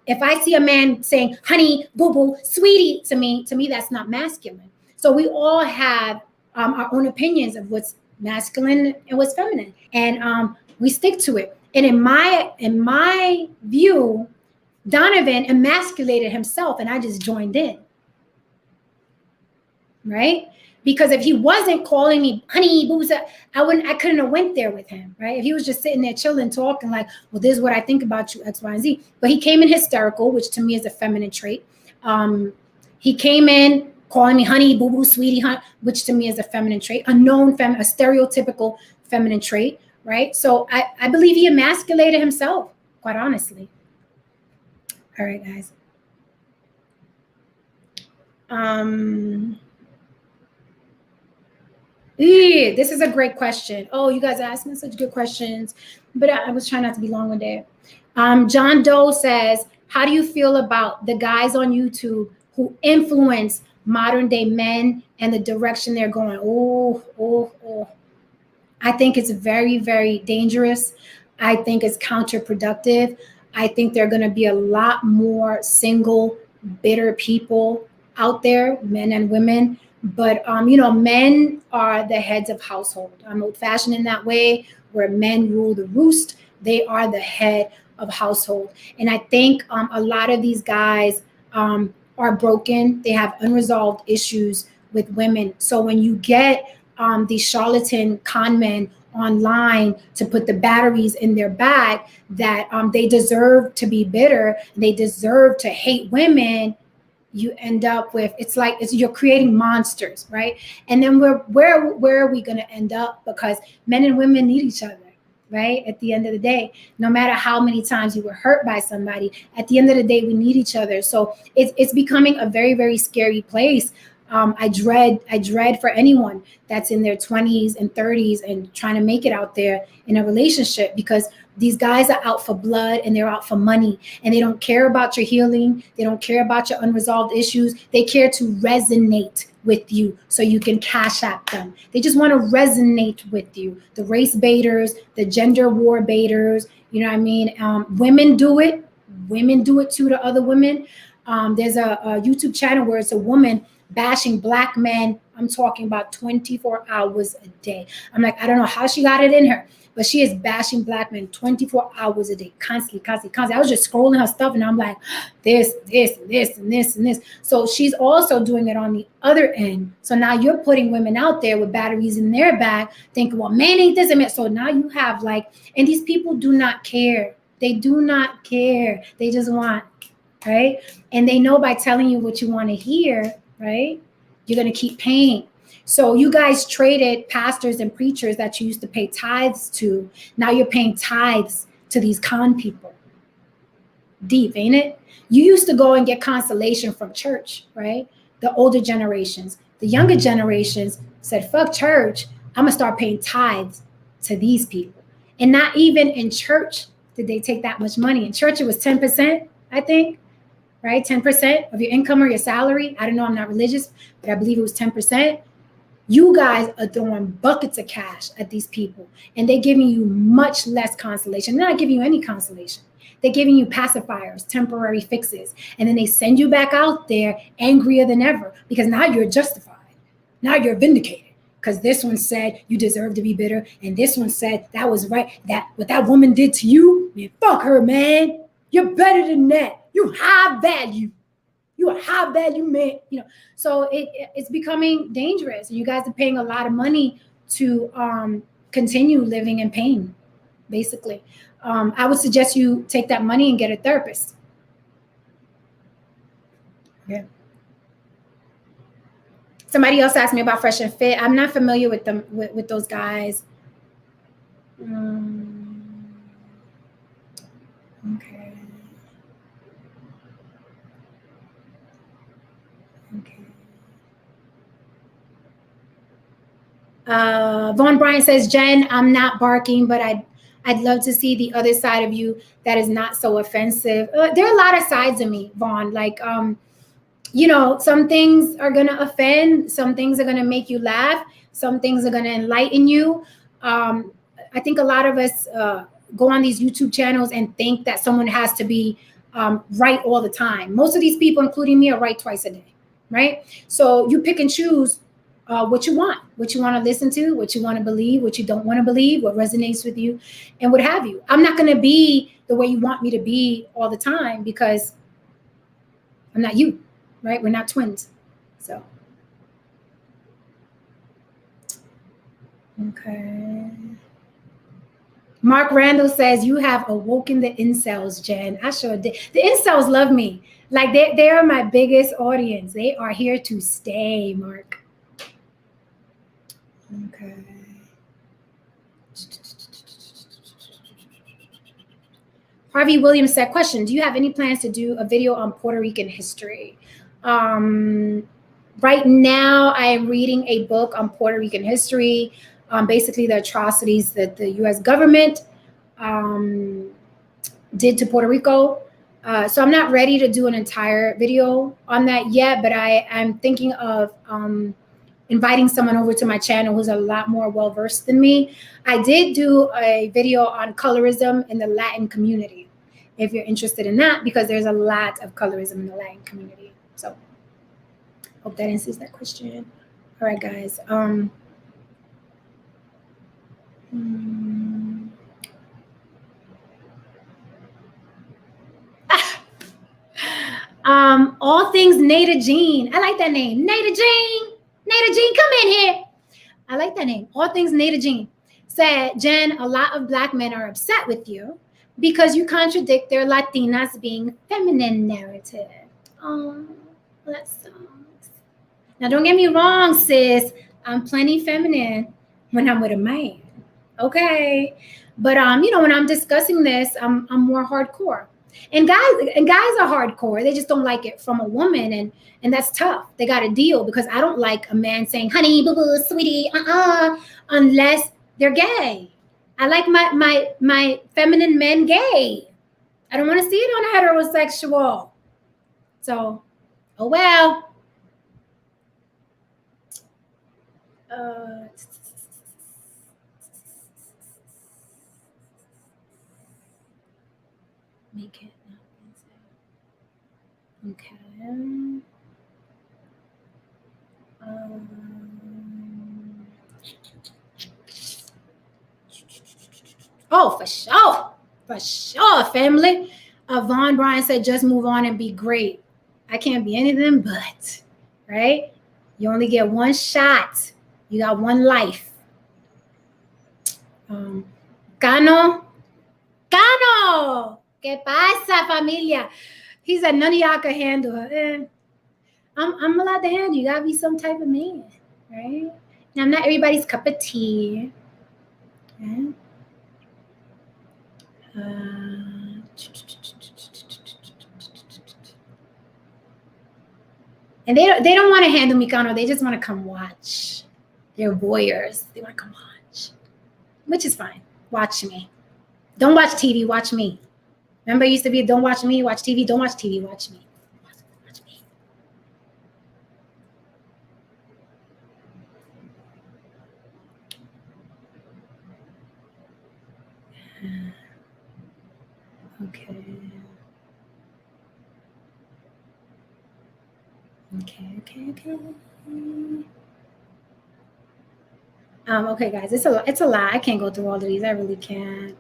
If I see a man saying, honey, boo-boo, sweetie, to me, that's not masculine. So we all have our own opinions of what's masculine and what's feminine. And we stick to it. And in my view, Donovan emasculated himself, and I just joined in, right? Because if he wasn't calling me honey boobs, I couldn't have went there with him, right? If he was just sitting there chilling, talking like, well, this is what I think about you, X, Y, and Z. But he came in hysterical, which to me is a feminine trait. He came in calling me honey, boo boo, sweetie, which to me is a feminine trait, a stereotypical feminine trait, right? So I believe he emasculated himself, quite honestly. All right, guys. This is a great question. Oh, you guys are asking such good questions, but I was trying not to be long-winded. John Doe says, how do you feel about the guys on YouTube who influence modern day men and the direction they're going? Oh. I think it's very, very dangerous. I think it's counterproductive. I think there are going to be a lot more single, bitter people out there, men and women. But, men are the heads of household. I'm old fashioned in that way, where men rule the roost. They are the head of household. And I think a lot of these guys are broken. They have unresolved issues with women. So when you get these charlatan con men online to put the batteries in their bag that they deserve to be bitter, they deserve to hate women, you end up with, you're creating monsters, right? And then where are we going to end up? Because men and women need each other, right? At the end of the day, no matter how many times you were hurt by somebody, at the end of the day, we need each other. So it's becoming a very, very scary place. I dread for anyone that's in their 20s and 30s and trying to make it out there in a relationship, because these guys are out for blood and they're out for money, and they don't care about your healing. They don't care about your unresolved issues. They care to resonate with you so you can cash app them. They just want to resonate with you. The race baiters, the gender war baiters, you know what I mean? Women do it. Women do it too to other women. There's a YouTube channel where it's a woman bashing Black men. I'm talking about 24 hours a day. I'm like, I don't know how she got it in her, but she is bashing Black men 24 hours a day, constantly. I was just scrolling her stuff and I'm like, this. So she's also doing it on the other end. So now you're putting women out there with batteries in their bag thinking, well, man ain't this and man. So now you have and these people do not care. They do not care. They just want, right? And they know by telling you what you want to hear, right, you're going to keep paying. So you guys traded pastors and preachers that you used to pay tithes to. Now you're paying tithes to these con people. Deep, ain't it? You used to go and get consolation from church, right? The older generations. The younger generations said, fuck church. I'm going to start paying tithes to these people. And not even in church did they take that much money. In church, it was 10%, I think. Right? 10% of your income or your salary. I don't know. I'm not religious, but I believe it was 10%. You guys are throwing buckets of cash at these people, and they're giving you much less consolation. They're not giving you any consolation. They're giving you pacifiers, temporary fixes, and then they send you back out there angrier than ever, because now you're justified. Now you're vindicated, because this one said you deserve to be bitter, and this one said that was right. That what that woman did to you, man, fuck her, man. You're better than that. You high value. You a high value man. So it's becoming dangerous. You guys are paying a lot of money to continue living in pain, basically. I would suggest you take that money and get a therapist. Yeah. Somebody else asked me about Fresh and Fit. I'm not familiar with them, with those guys. Okay. Vaughn Bryant says, Jen, I'm not barking, but I'd love to see the other side of you that is not so offensive. There are a lot of sides of me, Vaughn. Some things are going to offend. Some things are going to make you laugh. Some things are going to enlighten you. I think a lot of us go on these YouTube channels and think that someone has to be right all the time. Most of these people, including me, are right twice a day, right? So you pick and choose what you want to listen to, what you want to believe, what you don't want to believe, what resonates with you, and what have you. I'm not going to be the way you want me to be all the time because I'm not you, right? We're not twins. So, okay. Mark Randall says, you have awoken the incels, Jen. I sure did. The incels love me. Like they are my biggest audience. They are here to stay, Mark. Okay. Harvey Williams said, question, do you have any plans to do a video on Puerto Rican history? Right now, I am reading a book on Puerto Rican history, basically the atrocities that the U.S. government did to Puerto Rico. So I'm not ready to do an entire video on that yet, but I'm thinking of inviting someone over to my channel who's a lot more well-versed than me. I did do a video on colorism in the Latin community, if you're interested in that, because there's a lot of colorism in the Latin community. So hope that answers that question. All right, guys. All things Nada Jean. I like that name. Nada Jean. Nada Jean, come in here. I like that name. All things Nada Jean said, Jen, a lot of Black men are upset with you because you contradict their Latinas being feminine narrative. Oh, that sucks. Now, don't get me wrong, sis. I'm plenty feminine when I'm with a man. Okay. But you know, when I'm discussing this, I'm more hardcore. And guys are hardcore. They just don't like it from a woman, and that's tough. They got to deal, because I don't like a man saying, honey, boo boo, sweetie, unless they're gay. I like my feminine men gay. I don't want to see it on a heterosexual. So, oh well. Make it. Okay. Oh, for sure, family. Vaughn Bryan said, just move on and be great. I can't be anything but, right? You only get one shot. You got one life. Cano, ¿qué pasa, familia? He said, none of y'all can handle her. I'm allowed to handle you. You gotta be some type of man, right? Now, I'm not everybody's cup of tea. Okay? And they don't want to handle me, Cano. They just want to come watch. They're voyeurs. They want to come watch, which is fine. Watch me. Don't watch TV. Watch me. Remember, it used to be, don't watch me, watch TV. Don't watch TV. Watch me. Watch me. Okay. Okay, guys, it's a lot. I can't go through all of these. I really can't.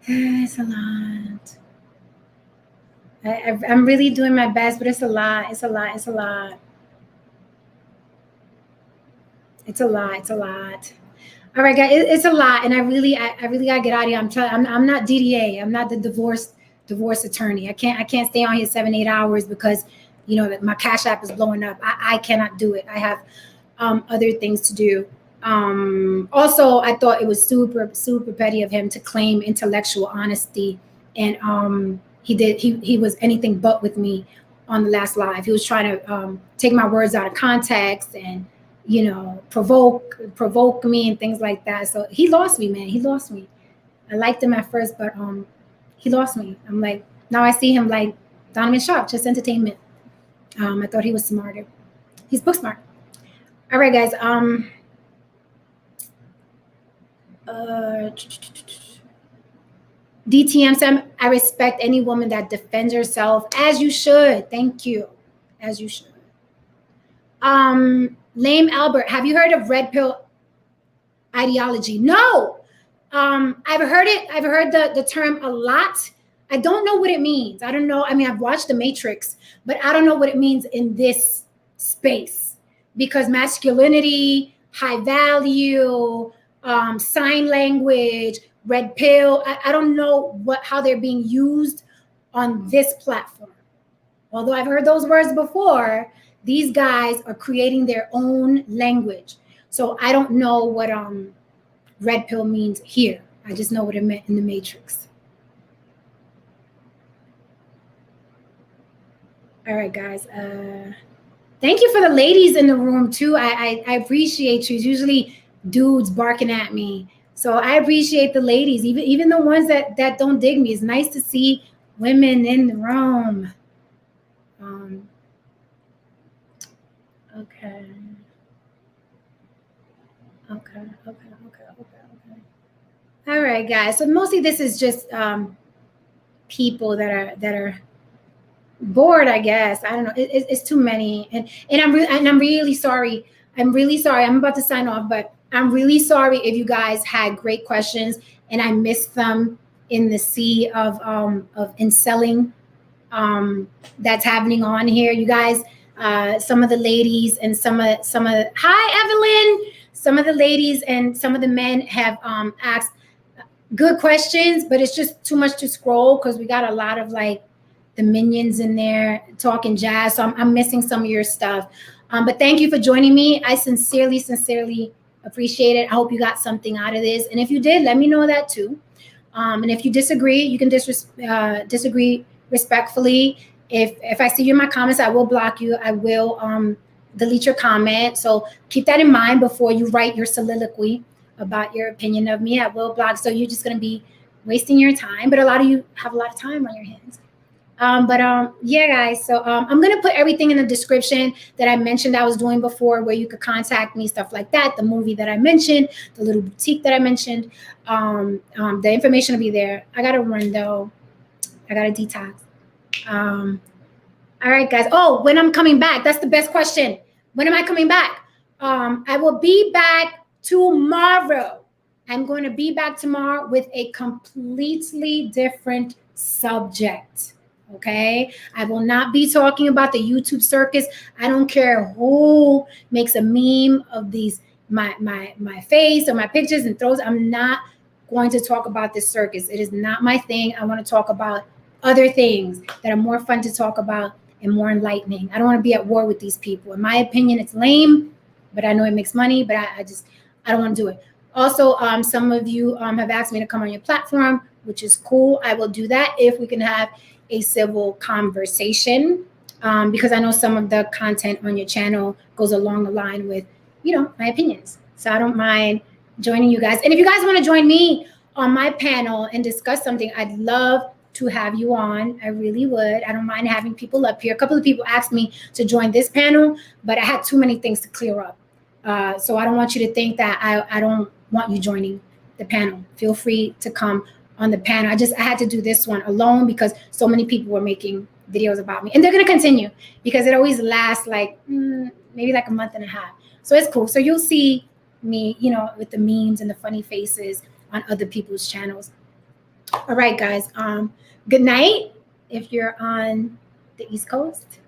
It's a lot. I'm really doing my best, but it's a lot. It's a lot. It's a lot. It's a lot. It's a lot. All right, guys, it's a lot, and I really gotta get out of here. I'm not DDA. I'm not the divorce attorney. I can't stay on here 7-8 hours because, you know, that my Cash App is blowing up. I cannot do it. I have other things to do. Also, I thought it was super petty of him to claim intellectual honesty, and he was anything but with me on the last live. He was trying to take my words out of context and, you know, provoke me and things like that. So he lost me, man. He lost me. I liked him at first, but he lost me. I'm like, now I see him like Donovan Sharpe, just entertainment. I thought he was smarter. He's book smart. All right, guys. DTM said, I respect any woman that defends herself, as you should. Thank you. As you should. Lame Albert, have you heard of red pill ideology? No. I've heard it. I've heard the term a lot. I don't know what it means. I don't know. I mean, I've watched The Matrix, but I don't know what it means in this space, because masculinity, high value, sign language, red pill. I don't know how they're being used on this platform. Although I've heard those words before, these guys are creating their own language. So I don't know what red pill means here. I just know what it meant in The Matrix. All right, guys. Thank you for the ladies in the room too. I appreciate you. It's usually dudes barking at me. So I appreciate the ladies, even the ones that don't dig me. It's nice to see women in the room. Okay. All right, guys. So mostly this is just people that are bored, I guess. I don't know. It's too many, and I'm really sorry. I'm really sorry. I'm about to sign off, but I'm really sorry if you guys had great questions and I missed them in the sea of inselling that's happening on here. You guys, some of the ladies and some of hi Evelyn. Some of the ladies and some of the men have asked good questions, but it's just too much to scroll because we got a lot of like the minions in there talking jazz. So I'm missing some of your stuff. But thank you for joining me. I sincerely appreciate it. I hope you got something out of this. And if you did, let me know that too. And if you disagree, you can disagree respectfully. If I see you in my comments, I will block you. I will delete your comment. So keep that in mind before you write your soliloquy about your opinion of me. I will block. So you're just going to be wasting your time. But a lot of you have a lot of time on your hands. Yeah, guys. So I'm going to put everything in the description that I mentioned I was doing before, where you could contact me, stuff like that. The movie that I mentioned, the little boutique that I mentioned. The information will be there. I got to run, though. I got to detox. All right, guys. Oh, when I'm coming back. That's the best question. When am I coming back? I will be back tomorrow. I'm going to be back tomorrow with a completely different subject. Okay, I will not be talking about the YouTube circus. I don't care who makes a meme of these my face or my pictures and throws. I'm not going to talk about this circus. It is not my thing. I want to talk about other things that are more fun to talk about and more enlightening. I don't want to be at war with these people. In my opinion, it's lame, but I know it makes money, but I don't want to do it. Also, some of you have asked me to come on your platform, which is cool. I will do that if we can have a civil conversation, because I know some of the content on your channel goes along the line with, my opinions. So I don't mind joining you guys. And if you guys want to join me on my panel and discuss something, I'd love to have you on. I really would. I don't mind having people up here. A couple of people asked me to join this panel, but I had too many things to clear up. So I don't want you to think that I don't want you joining the panel. Feel free to come on the panel. I had to do this one alone because so many people were making videos about me, and they're going to continue because it always lasts like maybe like a month and a half. So it's cool. So you'll see me, with the memes and the funny faces on other people's channels. All right, guys. Good night if you're on the East Coast.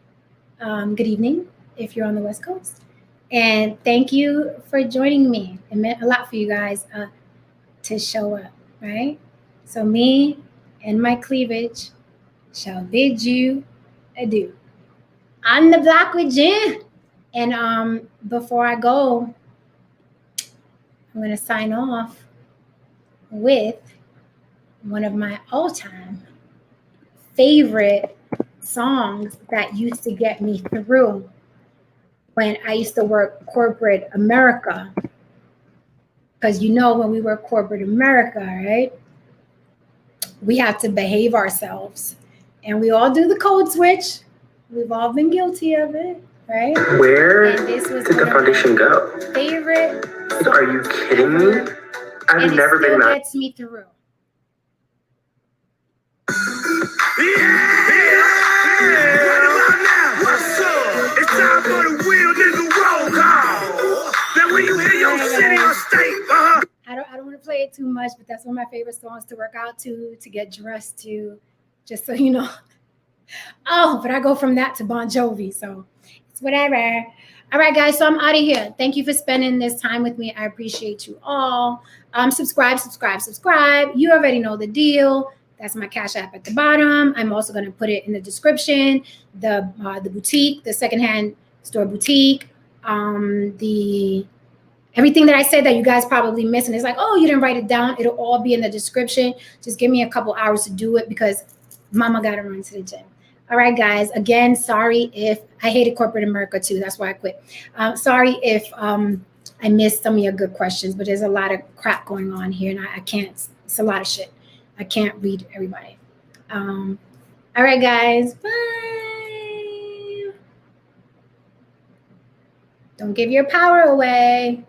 Good evening if you're on the West Coast. And thank you for joining me. It meant a lot for you guys to show up, right? So me and my cleavage shall bid you adieu. On the block with Jen. And before I go, I'm going to sign off with one of my all-time favorite songs that used to get me through when I used to work corporate America. Because when we work corporate America, right? We have to behave ourselves. And we all do the code switch. We've all been guilty of it, right? Where did the foundation go? Favorite. Are you kidding me? I've never been that. Gets me through. Yeah! Right about now, what's up? It's time for the real nigga too much, but that's one of my favorite songs to work out to get dressed to, just so you know. Oh, but I go from that to Bon Jovi, so it's whatever. All right, guys, so I'm out of here. Thank you for spending this time with me. I appreciate you all. Subscribe. You already know the deal. That's my Cash App at the bottom. I'm also going to put it in the description. The boutique, the secondhand store boutique, the everything that I said that you guys probably missed, and it's like, oh, you didn't write it down. It'll all be in the description. Just give me a couple hours to do it because mama got to run to the gym. All right, guys. Again, sorry if I hated corporate America too. That's why I quit. Sorry if I missed some of your good questions, but there's a lot of crap going on here, and I can't. It's a lot of shit. I can't read everybody. All right, guys. Bye. Don't give your power away.